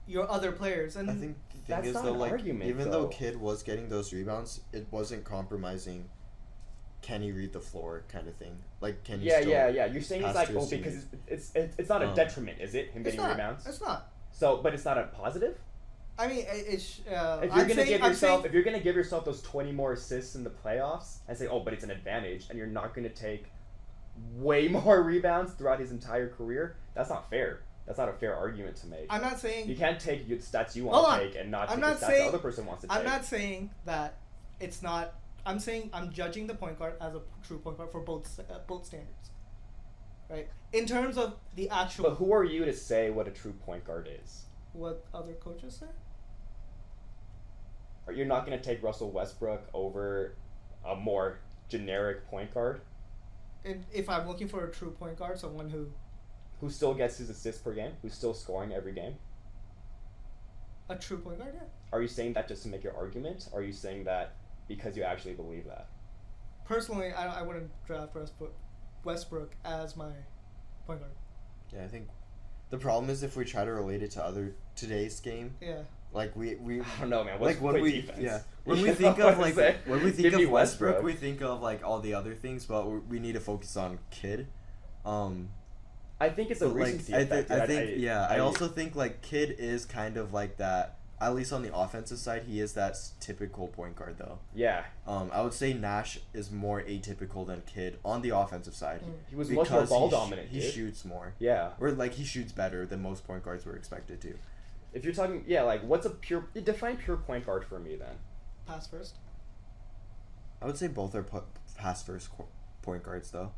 your other players, and I think the thing That's is not though, an like argument, even though. though Kid was getting those rebounds, it wasn't compromising. Can he read the floor, kind of thing? Like, can he? Yeah. still You're saying it's pass like to his because teammates? it's not a detriment, is it? Him it's getting not. rebounds. It's not. So, but it's not a positive. I mean, it's. If you're I'm gonna saying, give I'm yourself, saying, if you're gonna give yourself those 20 more assists in the playoffs and say, oh, but it's an advantage, and you're not gonna take way more rebounds throughout his entire career, that's not fair. That's not a fair argument to make. I'm not saying. You can't take the stats you Hold want on. to take and not I'm take not the stats saying- the other person wants to take. I'm not saying that it's not. I'm saying I'm judging the point guard as a true point guard for both standards, right? In terms of the actual. But who are you to say what a true point guard is? What other coaches say? You're not going to take Russell Westbrook over a more generic point guard And if I'm looking for a true point guard, someone who who still gets his assists per game, who's still scoring every game. a true point guard, yeah. Are you saying that just to make your argument? Or are you saying that because you actually believe that? Personally, I wouldn't draft Westbrook as my point guard. Yeah, I think the problem is if we try to relate it to today's game, Yeah. like we I don't know, man. like when play we defense. when You we know think what of I'm like saying? when we think Give me of Westbrook, Westbrook. we think of like all the other things, but we need to focus on Kid. I think it's a But like recency I effect. think I also think like Kid is kind of like that. At least on the offensive side, he is that typical point guard though. Yeah. I would say Nash is more atypical than Kid on the offensive side. He was much more ball dominant. He dude. shoots more. Yeah. Or like he shoots better than most point guards were expected to. If you're talking, like what's a pure? Define pure point guard for me then. Pass first. I would say both are pass first point guards though.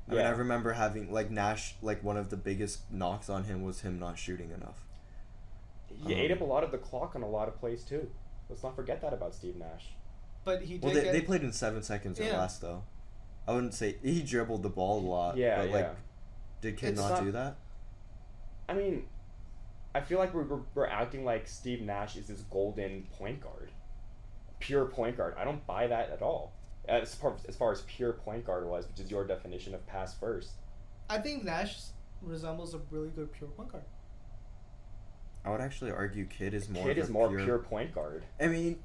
I mean, Yeah. I remember having like Nash. Like one of the biggest knocks on him was him not shooting enough. He ate up a lot of the clock on a lot of plays too. Let's not forget that about Steve Nash. But he did Well, get they played in 7 seconds or Yeah. less though. I wouldn't say he dribbled the ball a lot. Yeah, but, yeah. like, did Kid It's not not- do that? I mean, I feel like we're acting like Steve Nash is this golden point guard, pure point guard. I don't buy that at all. As far as pure point guard was, which is your definition of pass first. I think Nash resembles a really good pure point guard. I would actually argue Kid is more. Kid of is a more pure point guard. I mean,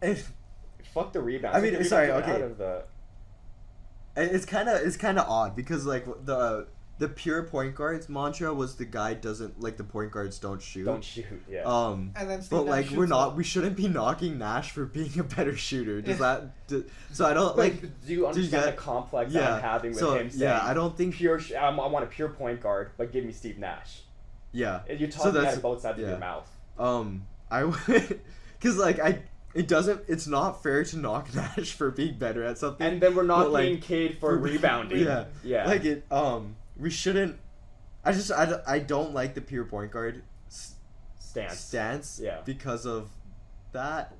Fuck the rebounds. I mean, Take the sorry, rebounds okay. Out of the, it's kind of odd because like the pure point guards mantra was the guy doesn't like the point guards don't shoot. don't shoot. Yeah. And then Steve But Nash like shoots we shouldn't be knocking Nash for being a better shooter. Does Yeah. so I don't like, like. do you understand get- the complex yeah, I'm having with so, him saying? yeah, I don't think- I want a pure point guard, but give me Steve Nash. Yeah. You're talking that's- out of both sides of yeah. your mouth. I would, cause like it's not fair to knock Nash for being better at something. And then we're but, knocking like, Cade for rebounding. Yeah, Yeah. Like it. We shouldn't. I don't like the pure point guard stance. Yeah. Because of that,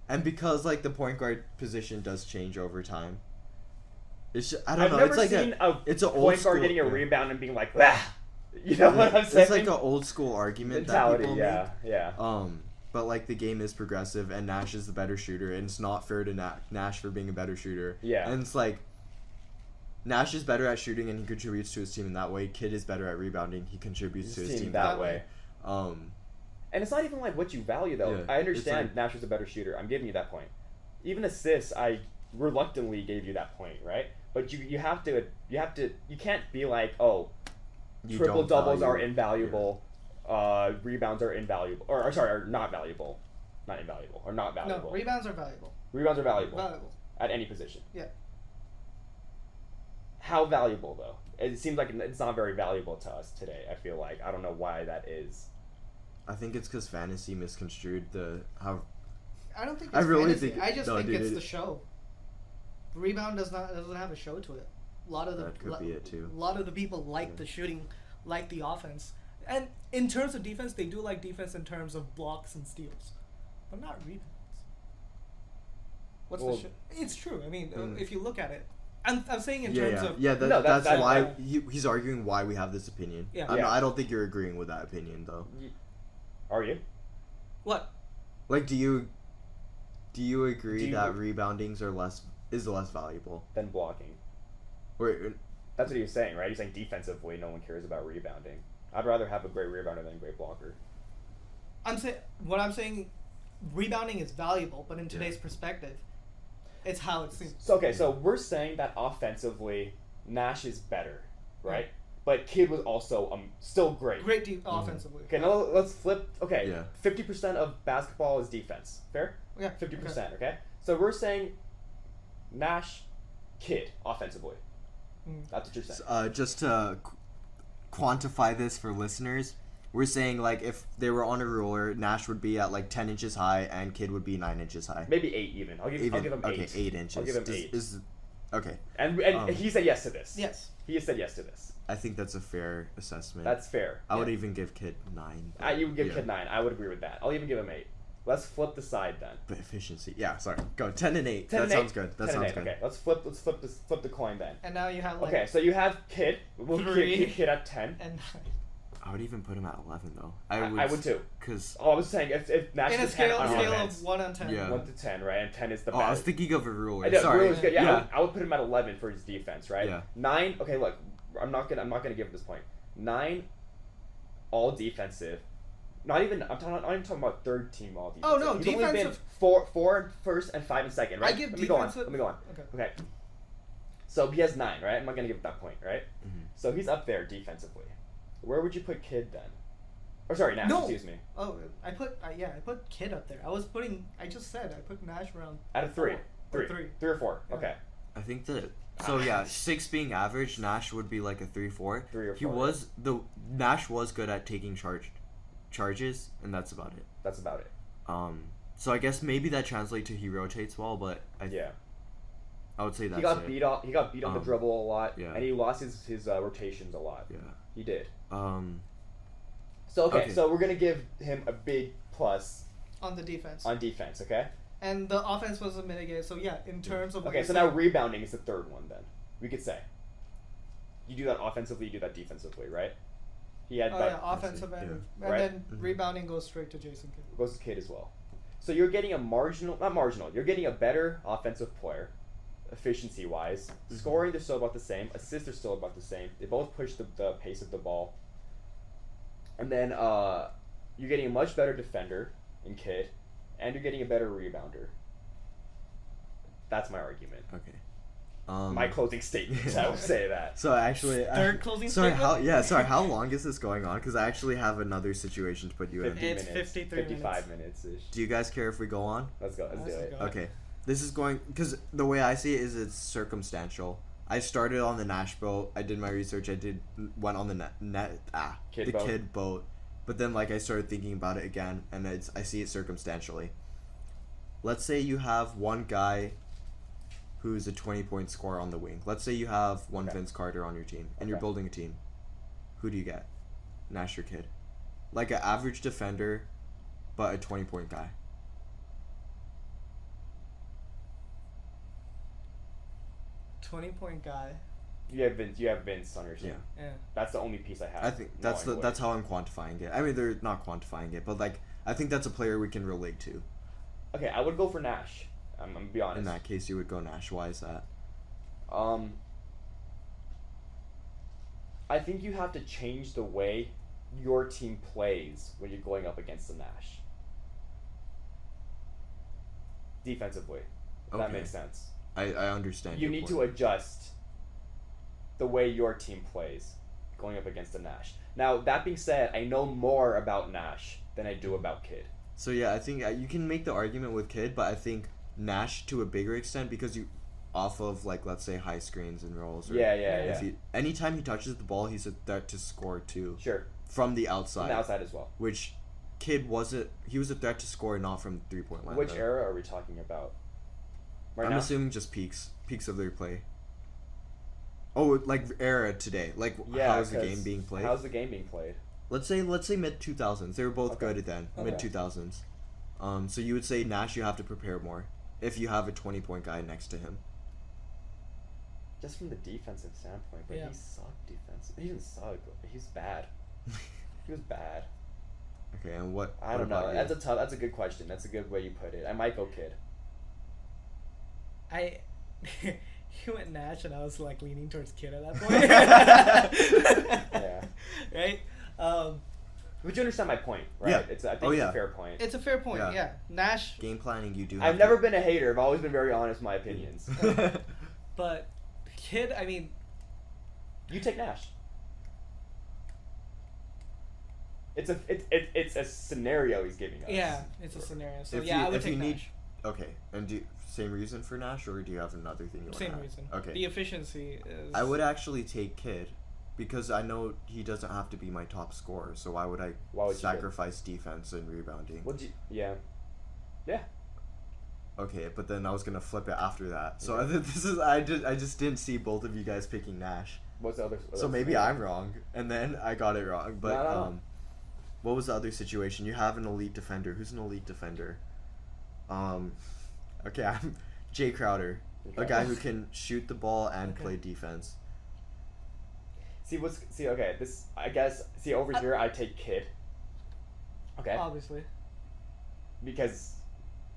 and because like the point guard position does change over time. It's just, I don't I've know. never It's like seen a it's an old point school, guard getting a yeah. rebound and being like, bah! You know what I'm saying? It's like an old school argument mentality. that people Yeah, make. yeah. But like the game is progressive and Nash is the better shooter, and it's not fair to Nash for being a better shooter. Yeah. And it's like, Nash is better at shooting and he contributes to his team in that way. Kid is better at rebounding. He contributes to his team that way. Um, And it's not even like what you value though. Yeah, I understand like, Nash is a better shooter. I'm giving you that point. Even assists, I reluctantly gave you that point, right? But you can't be like, oh, triple doubles are invaluable, rebounds are invaluable, or sorry, are not valuable, not invaluable, or not valuable. No, rebounds are valuable. Rebounds are valuable. Valuable. At any position. Yeah. How valuable though? It seems like it's not very valuable to us today. I feel like I don't know why that is. I think it's because fantasy misconstrued how. I don't think it's I really fantasy. think I just no, think dude, it's the show. Rebound doesn't have a show to it. A lot of the That could be it too. A lot of the people like the shooting, like the offense, and in terms of defense, they do like defense in terms of blocks and steals, but not rebounds. What's Well, the show? It's true. I mean, if you look at it, I'm saying in Yeah, terms yeah, of yeah. No, That's that- why that- he's arguing why we have this opinion. Yeah. I'm Yeah. not- I don't think you're agreeing with that opinion though. Are you? what. Like, do you agree Do you- that reboundings are less valuable? Then blocking. Or That's what he was saying, right? He's saying defensively, no one cares about rebounding. I'd rather have a great rebounder than a great blocker. I'm saying, rebounding is valuable, but in today's perspective, it's how it seems. So we're saying that offensively, Nash is better, right? But Kidd was also still great. Great offensively. Okay, now let's flip. Okay, Yeah. 50% of basketball is defense. Fair? Yeah. 50%, okay? So we're saying Nash, Kidd, offensively. That's what you're saying. just to quantify this for listeners, we're saying like if they were on a ruler, Nash would be at like 10 inches high and Kid would be 9 inches high. Maybe 8 even. I'll give him 8. Okay, 8 inches. I'll give him 8. Okay. And he said yes to this. Yes. He said yes to this. I think that's a fair assessment. That's fair. I would even give Kid 9. You would give yeah. Kid 9. I would agree with that. I'll even give him 8. Let's flip the side then. But efficiency. Yeah, sorry. Go 10 and 8. 10 That and sounds 8. good. That 10 and sounds 8. good. Okay, let's flip the coin then. And now you have like Okay, so you have Kid. We'll Three. keep Kid at 10. and I would even put him at 11 though. I would too. Cause Oh, I was saying if Nash in a is 10 scale on of offense, 1 on 10. Yeah. 1 to 10, right? And 10 is the I best. was thinking of a ruler. I know, Sorry. ruler's good. Yeah, Yeah. I would put him at 11 for his defense, right? Yeah. 9. Okay, look, I'm not gonna give him this point. 9, all defensive. Not even talking about third team all defensive. Oh, no, He's only been defensive- 4 in first and 5 in second, right? I give Let me go on. defensive- Let me go on. Okay. So he has 9, right? I'm not gonna give it that point, right? Mhm. So he's up there defensively. Where would you put Kid then? Or sorry, Nash. No. Excuse me. Oh, I put Kid up there. I just said I put Nash around At a 3. Or 3. three. 3 or 4. Yeah. Okay. I think that so yeah, 6 being average, Nash would be like a 3-4. 3 or 4. He was Nash was good at taking charges, and that's about it. That's about it. So I guess maybe that translates to he rotates well, but Yeah. I would say that's He got it. beat off. He got beat on the dribble a lot, yeah. and he lost his rotations a lot. Yeah. He did. So okay, so we're gonna give him a big plus on the defense. on defense. Okay. And the offense was a mitigated. So yeah, in terms of what Okay, you're so now saying- rebounding is the third one. Then we could say you do that offensively, you do that defensively, right? He had offensive end, and Right. then rebounding goes straight to Jason Kidd. goes to Kid as well. So you're getting not marginal. You're getting a better offensive player, efficiency wise. Scoring, they're still about the same. Assists are still about the same. They both push the pace of the ball. And then you're getting a much better defender in Kid, and you're getting a better rebounder. That's my argument. Okay. My closing statement. I would say that. So actually, Third closing sorry, statement? sorry. How long is this going on? Because I actually have another situation to put you in. 50 It's minutes, 53 55 minutes ish. Do you guys care if we go on? Let's go. Let's do Let's it. go. Okay. This is going because the way I see it is it's circumstantial. I started on the Nash boat. I did my research. Went on the Kid boat. Kid boat. But then like I started thinking about it again, and I see it circumstantially. Let's say you have one guy who's a 20-point scorer on the wing. Let's say you have one Vince Carter on your team, and you're Okay. building a team. Who do you get? Nash or Kid? Like an average defender, but a 20-point guy. $20-point guy. You have Vince on your team. Yeah. Yeah. That's the only piece I have. I think No, that's how I'm quantifying it. I mean, they're not quantifying it, but like I think that's a player we can relate to. Okay, I would go for Nash. I'm gonna be honest. In that case, you would go Nash. Why is that? I think you have to change the way your team plays when you're going up against the Nash. Defensively, if that Okay. makes sense. I understand. You your need point. to adjust the way your team plays going up against the Nash. Now, that being said, I know more about Nash than I do about Kid. So yeah, I think you can make the argument with Kid, but I think Nash to a bigger extent because you, off of like let's say high screens and rolls. Or Yeah. If anytime he touches the ball, he's a threat to score too. Sure. From the outside. From the outside as well. Which Kid wasn't. He was a threat to score, not from 3-point line. Which though. era are we talking about? Right I'm now? assuming just peaks of their play. Oh, like era today. Like Yeah, how is the 'cause game being played? How's the game being played? Let's say mid 2000s. They were both Okay. good then. Okay. Mid 2000s. So you would say Nash, you have to prepare more if you have a 20-point guy next to him. Just from the defensive standpoint, but Yeah. he sucked defense. He didn't suck. He's bad. He was bad. Okay, and what? I what don't know. about you? That's a good question. That's a good way you put it. I might go Kid. He went Nash, and I was like leaning towards Kid at that point. Yeah. Right. But you understand my point, right? Yeah. I think Oh, it's a yeah. fair point. It's a fair point. Yeah. Yeah. Nash, Game planning, you do. I've never been a hater. I've always been very honest with my opinions. but Kid. I mean, You take Nash. It's a scenario he's giving us. yeah, it's a scenario. So If yeah, you- I would if take you need- Nash. Okay, and same reason for Nash, or do you have another thing you want to Same add? reason. Okay. The efficiency is. I would actually take Kid, because I know he doesn't have to be my top scorer. So why would I Why would you sacrifice defense and rebounding? Would you? Yeah. Yeah. Okay, but then I was gonna flip it after that. So Yeah. this is I just didn't see both of you guys picking Nash. What's the other? So maybe I'm wrong, and then I got it wrong. But No. what was the other situation? You have an elite defender. Who's an elite defender? Okay, I'm Jay Crowder, a guy who can shoot the ball and Okay. play defense. Okay. This I guess. See over here, I take Kid. Okay. Obviously, Because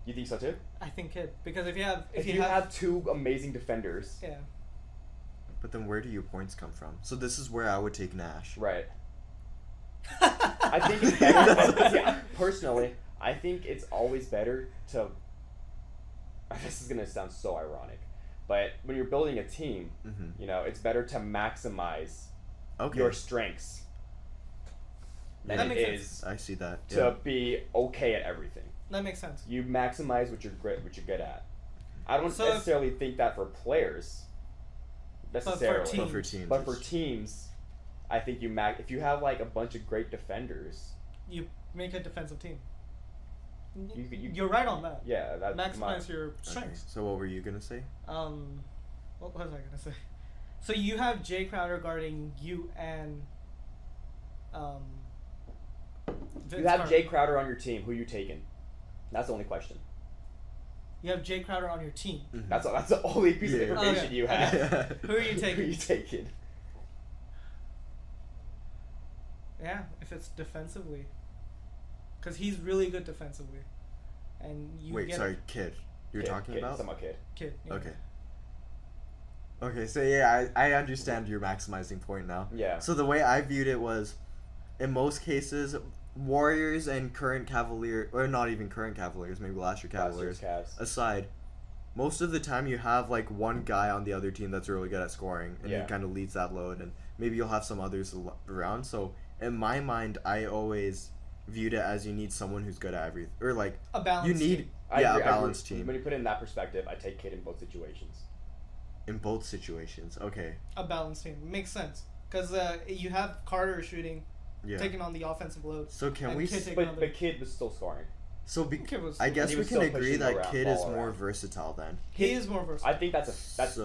you think so too. I think Kid, because if If you you have two amazing defenders, yeah. But then where do your points come from? So this is where I would take Nash. right? I think it's better. See, personally, I think it's always better to. This is gonna sound so ironic, but when you're building a team, Mm-hmm. you know, it's better to maximize Okay. your strengths than That it makes is I see that. to Yeah. be okay at everything. That makes sense. You maximize what you're good at. I don't So if- necessarily think that for players. Necessarily. teams. But for teams. But for teams, I think if you have like a bunch of great defenders, You make a defensive team. You- You're right on that. yeah, that's Maximize your Okay, strengths. so what were you gonna say? What was I gonna say? So you have Jay Crowder guarding you and Vince You have Carter. Jay Crowder on your team. Who you taking? That's the only question. You have Jay Crowder on your team. Mhm. That's the only piece of Yeah. information Okay. you have. Who are you Who taking? you taking? Yeah, if it's defensively, because he's really good defensively, and you Wait, get sorry, Kid. You're talking about? Some kid. kid. Yeah. Okay. Okay, so yeah, I understand your maximizing point now. Yeah. So the way I viewed it was, in most cases, Warriors and current Cavalier, or not even current Cavaliers, maybe last year Cavaliers, Cavs. aside, most of the time you have like one guy on the other team that's really good at scoring, and Yeah. he kind of leads that load, and maybe you'll have some others around. So in my mind, I always viewed it as you need someone who's good at everything, or like A balanced you need team. I a agree. balanced team When you put it in that perspective, I take Kid in both situations. in both situations. Okay, A balanced team makes sense because you have Carter shooting, yeah. taking on the offensive load. So can and we? Kid taking But on the- but Kid was still scoring. So Kid was- I guess he we was can still agree pushing that around, Kid is ball more around. versatile then. he is more versatile. I think that's a That's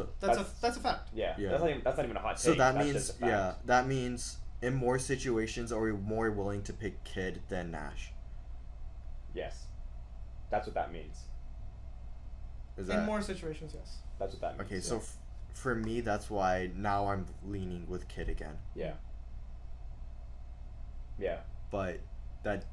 a fact. yeah. Yeah. That's not even a hot take. So that that's means just a fact. yeah, that means in more situations are we more willing to pick Kid than Nash? Yes. That's what that means. Is In that more situations, yes. That's what that means. okay? So for me, that's why now I'm leaning with Kid again. yeah. Yeah. But that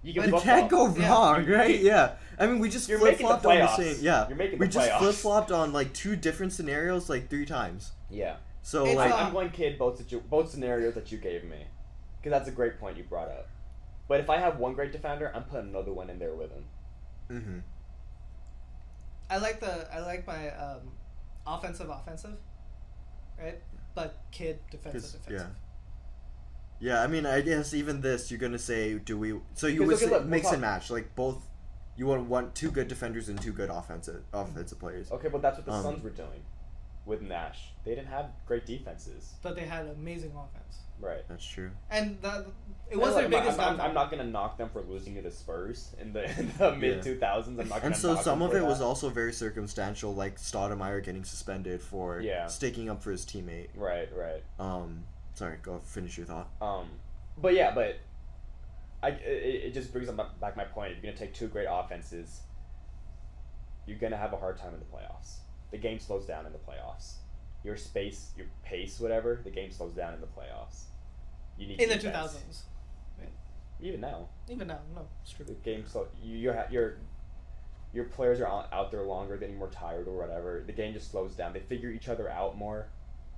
You you can can't go Yeah. wrong, right? Yeah. I mean, we just You're flip making the flopped on the playoffs. same. Yeah. You're making we the just playoffs. flip flopped on like two different scenarios like 3 times. Yeah. So It's, like, I'm going Kid both scenarios that you gave me, because that's a great point you brought up. But if I have one great defender, I'm putting another one in there with him. mm-hmm. I like my offensive, right? But Kid defensive. Yeah, I mean, I guess even this, you're gonna say, do we? So you would Because, say okay, look, mix we'll and match, like both. You want two good defenders and two good offensive players. Okay, but that's what the Um, Suns were doing with Nash. They didn't have great defenses. But they had amazing offense. Right. That's true. And it was their biggest downfall. I'm not gonna knock them for losing to the Spurs in the mid 2000s. I'm not gonna. And so knock some them of for it was that. also very circumstantial, like Stoudemire getting suspended for Yeah. sticking up for his teammate. Right. Sorry, go finish your thought. But it just brings back my point. If you're gonna take two great offenses, you're gonna have a hard time in the playoffs. The game slows down in the playoffs. Your pace, whatever. The game slows down in the playoffs. You need in the defense. 2000s. Even now. Even now, no, it's true. The game slow. Your players are out there longer, getting more tired or whatever. The game just slows down. They figure each other out more.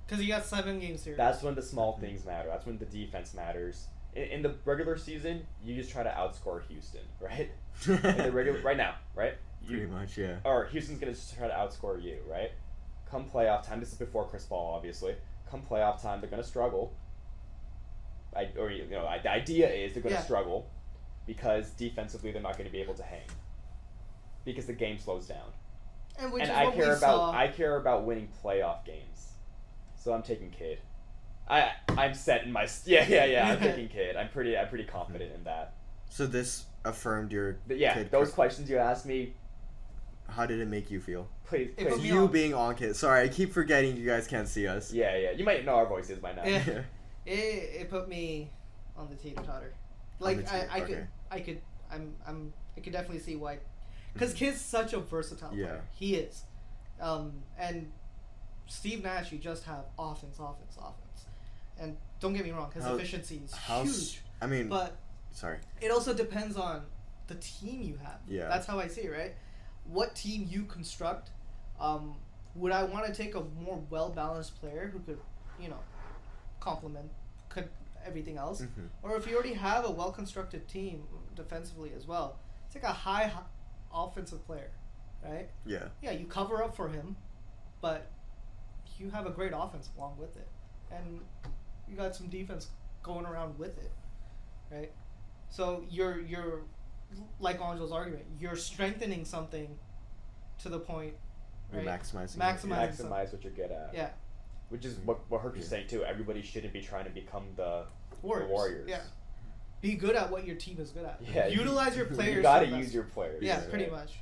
Because you got 7 games here. That's when the small things matter. That's when the defense matters. In the regular season, you just try to outscore Houston, right? In the regular, right now, right? Pretty much, yeah. Or Houston's gonna just try to outscore you, right? Come playoff time, this is before Chris Paul, obviously. Come playoff time, they're gonna struggle. The idea is they're gonna struggle because defensively they're not gonna be able to hang because the game slows down. And I care about winning playoff games, so I'm taking Kid. I'm set in my I'm taking Kid. I'm pretty confident in that. So this affirmed your Kid those questions you asked me. How did it make you feel? Please. You being on Kid. Sorry, I keep forgetting you guys can't see us. Yeah. You might know our voices by now. Yeah. It put me on the teeter-totter. Like I could definitely see why, because Kid's such a versatile player. He is, and Steve Nash, you just have offense, and don't get me wrong, his efficiency is huge. I mean, but sorry, it also depends on the team you have. Yeah, that's how I see it, right? What team you construct? Would I want to take a more well-balanced player who could, complement everything else, or if you already have a well-constructed team defensively as well, take a high offensive player, right? Yeah, you cover up for him, but you have a great offense along with it, and you got some defense going around with it, right? So you're like Angel's argument, you're strengthening something to the point, right? You're maximize what you're good at. Yeah. Which is what Hirsch is saying too. Everybody shouldn't be trying to become the Warriors. Yeah. Be good at what your team is good at. Yeah. Utilize your players. You gotta use your players. Yeah, pretty much.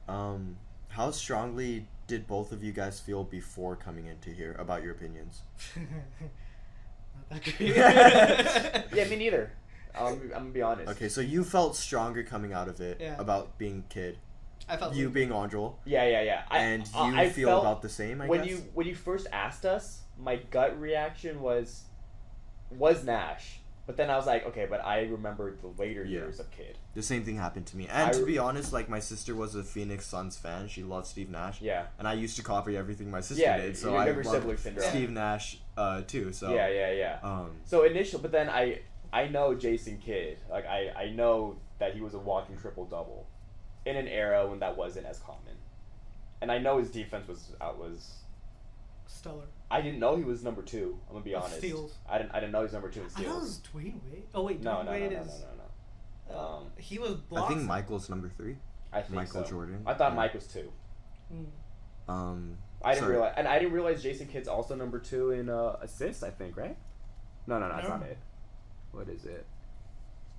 How strongly did both of you guys feel before coming into here about your opinions? Not that great. Yeah, me neither. I'm gonna be honest. Okay, so you felt stronger coming out of it about being Kid. I felt you being Angel. Yeah. And you feel about the same, I guess? When you first asked us, my gut reaction was Nash. But then I was like, okay, but I remember the later years of Kid. The same thing happened to me. And to be honest, like, my sister was a Phoenix Suns fan. She loved Steve Nash. Yeah. And I used to copy everything my sister did. So I loved Steve Nash too. So Yeah. But then I know Jason Kidd. Like, I know that he was a walking triple-double in an era when that wasn't as common. And I know his defense was stellar. I didn't know he was number 2. I'm gonna be honest. Steals. I didn't know he was number 2 in steals. I thought it was Dwayne Wade. Oh wait, no. He was blocked. I think Michael's number 3. I think Michael so. Jordan. I thought Mike was 2. I didn't realize Jason Kidd's also number 2 in assists. I think, right? No, that's not it. What is it?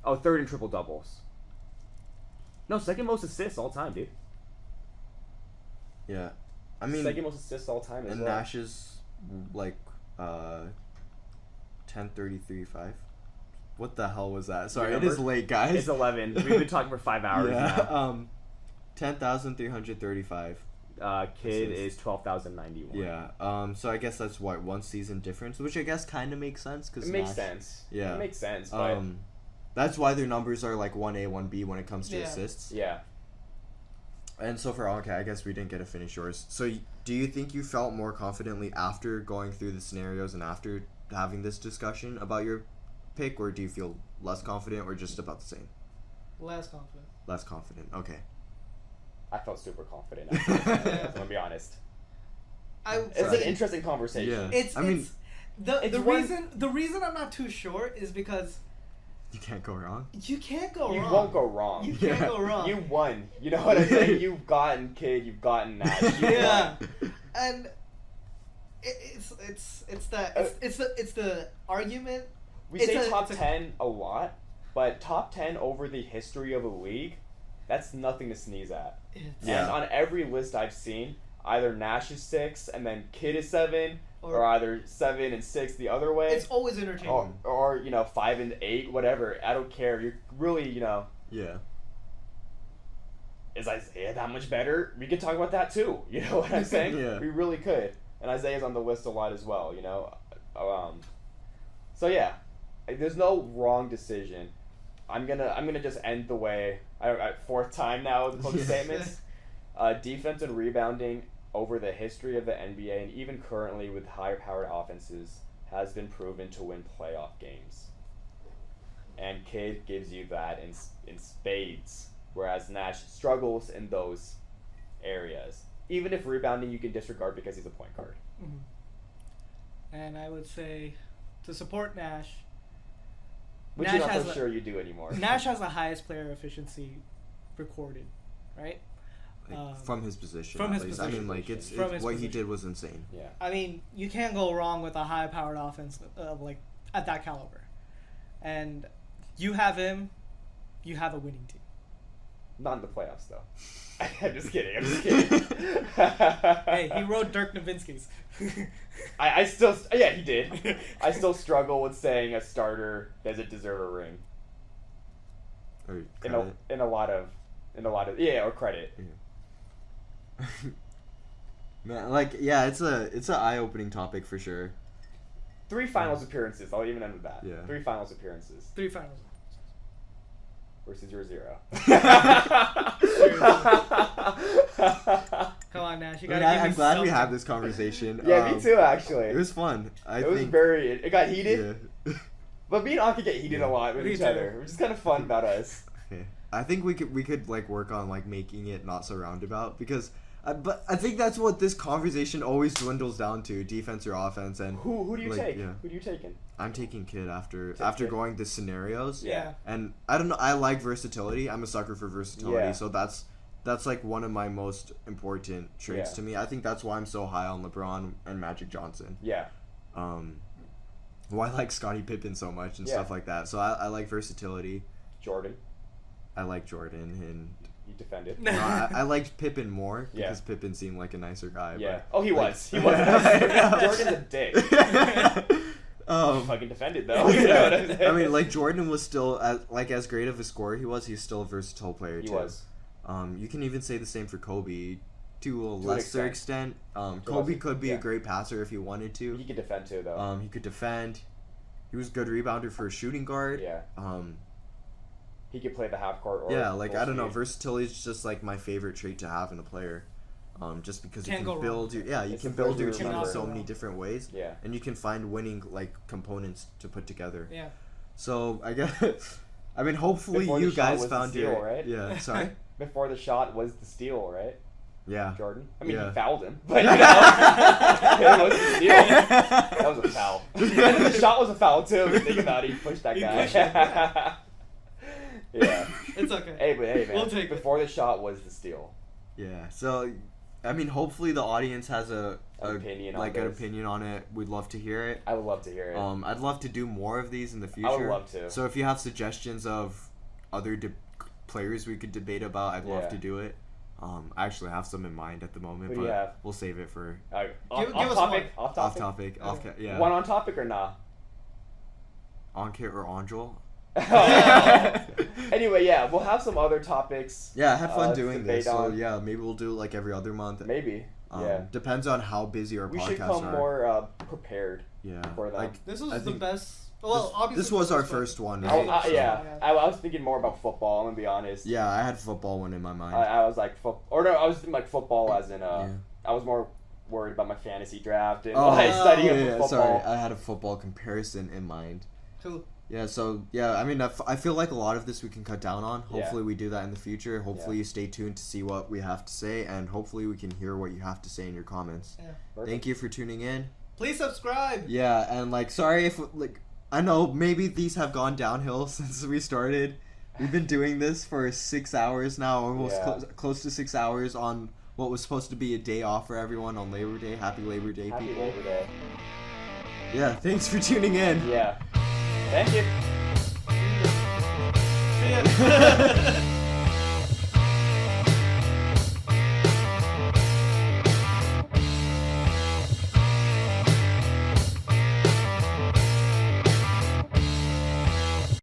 Oh, 3rd in triple doubles. No, 2nd most assists all time, dude. Yeah, I mean 2nd most assists all time. And Nash is like 10:33.5. What the hell was that? Sorry, it is late, guys. It's 11. We've been talking for 5 hours now. 10,335. Kid is 12,091. Yeah. So I guess that's what, 1 season difference, which I guess kind of makes sense because it makes sense. Yeah, it makes sense. But that's why their numbers are like 1A, 1B when it comes to assists. Yeah. And so far, okay, I guess we didn't get to finish yours. So do you think you felt more confidently after going through the scenarios and after having this discussion about your pick, or do you feel less confident, or just about the same? Less confident. Less confident. Okay. I felt super confident. I'm gonna be honest. It's an interesting conversation. Yeah. The reason I'm not too sure is because you can't go wrong. You can't go you wrong. You won't go wrong. You can't go wrong. You won. You know what I'm saying? You've gotten Kid. You've gotten Nash. Yeah. And it's the argument. We say top 10 a lot, but top 10 over the history of a league, that's nothing to sneeze at. Yeah. And on every list I've seen, either Nash is 6 and then Kid is 7, or either 7 and 6 the other way. It's always interchangeable. Or 5 and 8, whatever. I don't care. You're really, Yeah. Is Isaiah that much better? We could talk about that too. You know what I'm saying? Yeah. We really could. And Isaiah's on the list a lot as well, So yeah, there's no wrong decision. I'm gonna just end the way. Fourth time now with the closing statements. Defense and rebounding over the history of the NBA and even currently with higher-powered offenses has been proven to win playoff games. And Kid gives you that in spades, whereas Nash struggles in those areas. Even if rebounding you can disregard because he's a point guard. Mm-hmm. And I would say, to support Nash, which you're not so sure you do anymore. Nash has the highest player efficiency recorded, right? From his position. From his position. I mean, it's what he did was insane. Yeah. I mean, you can't go wrong with a high-powered offense at that caliber. And you have him, you have a winning team. Not in the playoffs, though. I'm just kidding. Hey, he wrote Dirk Nowitzki's. I still, yeah, he did. I still struggle with saying a starter doesn't deserve a ring. Or in a lot of, or credit. Yeah. Man, it's an eye-opening topic for sure. 3 finals appearances. I'll even end with that. Yeah. 3 finals appearances. 3 finals. Versus your 0. Come on, Nash. You gotta I'm glad we had this conversation. Yeah, me too, actually. It was fun. It got heated. Yeah. But me and Ankit get heated a lot with each other, which is kind of fun about us. Okay. I think we could work on making it not so roundabout, because but I think that's what this conversation always dwindles down to: defense or offense. And who do you take? Yeah. Who do you taking? I'm taking Kid after going the scenarios. Yeah. And I don't know. I like versatility. I'm a sucker for versatility. Yeah. So that's one of my most important traits to me. I think that's why I'm so high on LeBron and Magic Johnson. Yeah. Why I like Scottie Pippen so much and stuff like that. So I like versatility. Jordan. I like Jordan, and you defended. No, I liked Pippen more because Pippen seemed like a nicer guy. Yeah. But, he was. He was. Jordan's a dick. Fucking defended though. You know what I'm saying? I mean, Jordan was still as great of a scorer he's still a versatile player too. He was. You can even say the same for Kobe. To a lesser extent. Kobe could be a great passer if he wanted to. He could defend too, though. He could defend. He was a good rebounder for a shooting guard. Yeah. He could play the half court. Or I don't know. Versatility is just my favorite trait to have in a player. Just because you can build your team in so many different ways. Yeah. And you can find winning components to put together. Yeah. So I guess, I mean, hopefully you guys found your right? Yeah. Sorry. Before the shot was the steal, right? Yeah. Jordan. I mean, he fouled him, but it was a steal. That was a foul. And the shot was a foul too. If you think about it, he pushed that guy. Yeah. It's okay. Hey, man. We'll take before the shot was the steal. Yeah. So, I mean, hopefully the audience has an opinion on it. We'd love to hear it. I would love to hear it. I'd love to do more of these in the future. I would love to. So if you have suggestions of other players we could debate about, I'd love to do it. I actually have some in mind at the moment, but we'll save it for off topic. Yeah. One on topic or nah? Ankit or Anjul? Anyway, we'll have some other topics. Yeah, I had fun doing this. So maybe we'll do every other month. Maybe. Depends on how busy our podcasts are. We should come more prepared. Yeah. For that. This was the best Well, obviously This was the our one. first one, I, right? I was thinking more about football. I'm gonna be honest. Yeah, I had football one in my mind. I was like I was thinking like football as in Yeah. I was more worried about my fantasy draft and Oh, like studying yeah, for football. sorry. I had a football comparison in mind. Cool. Yeah, so, yeah, I mean, I feel like a lot of this we can cut down on. Yeah. Hopefully we do that in the future. Hopefully Yeah. you stay tuned to see what we have to say, and hopefully we can hear what you have to say in your comments. Yeah. Perfect. Thank you for tuning in. Please subscribe. Yeah, and, like, sorry if, like, I know maybe these have gone downhill since we started. We've been doing this for 6 hours now, almost Yeah. close to 6 hours on what was supposed to be a day off for everyone on Labor Day. Happy Labor Day, Happy people. Labor Day. Yeah, thanks for tuning in. Yeah. Thank you. See ya.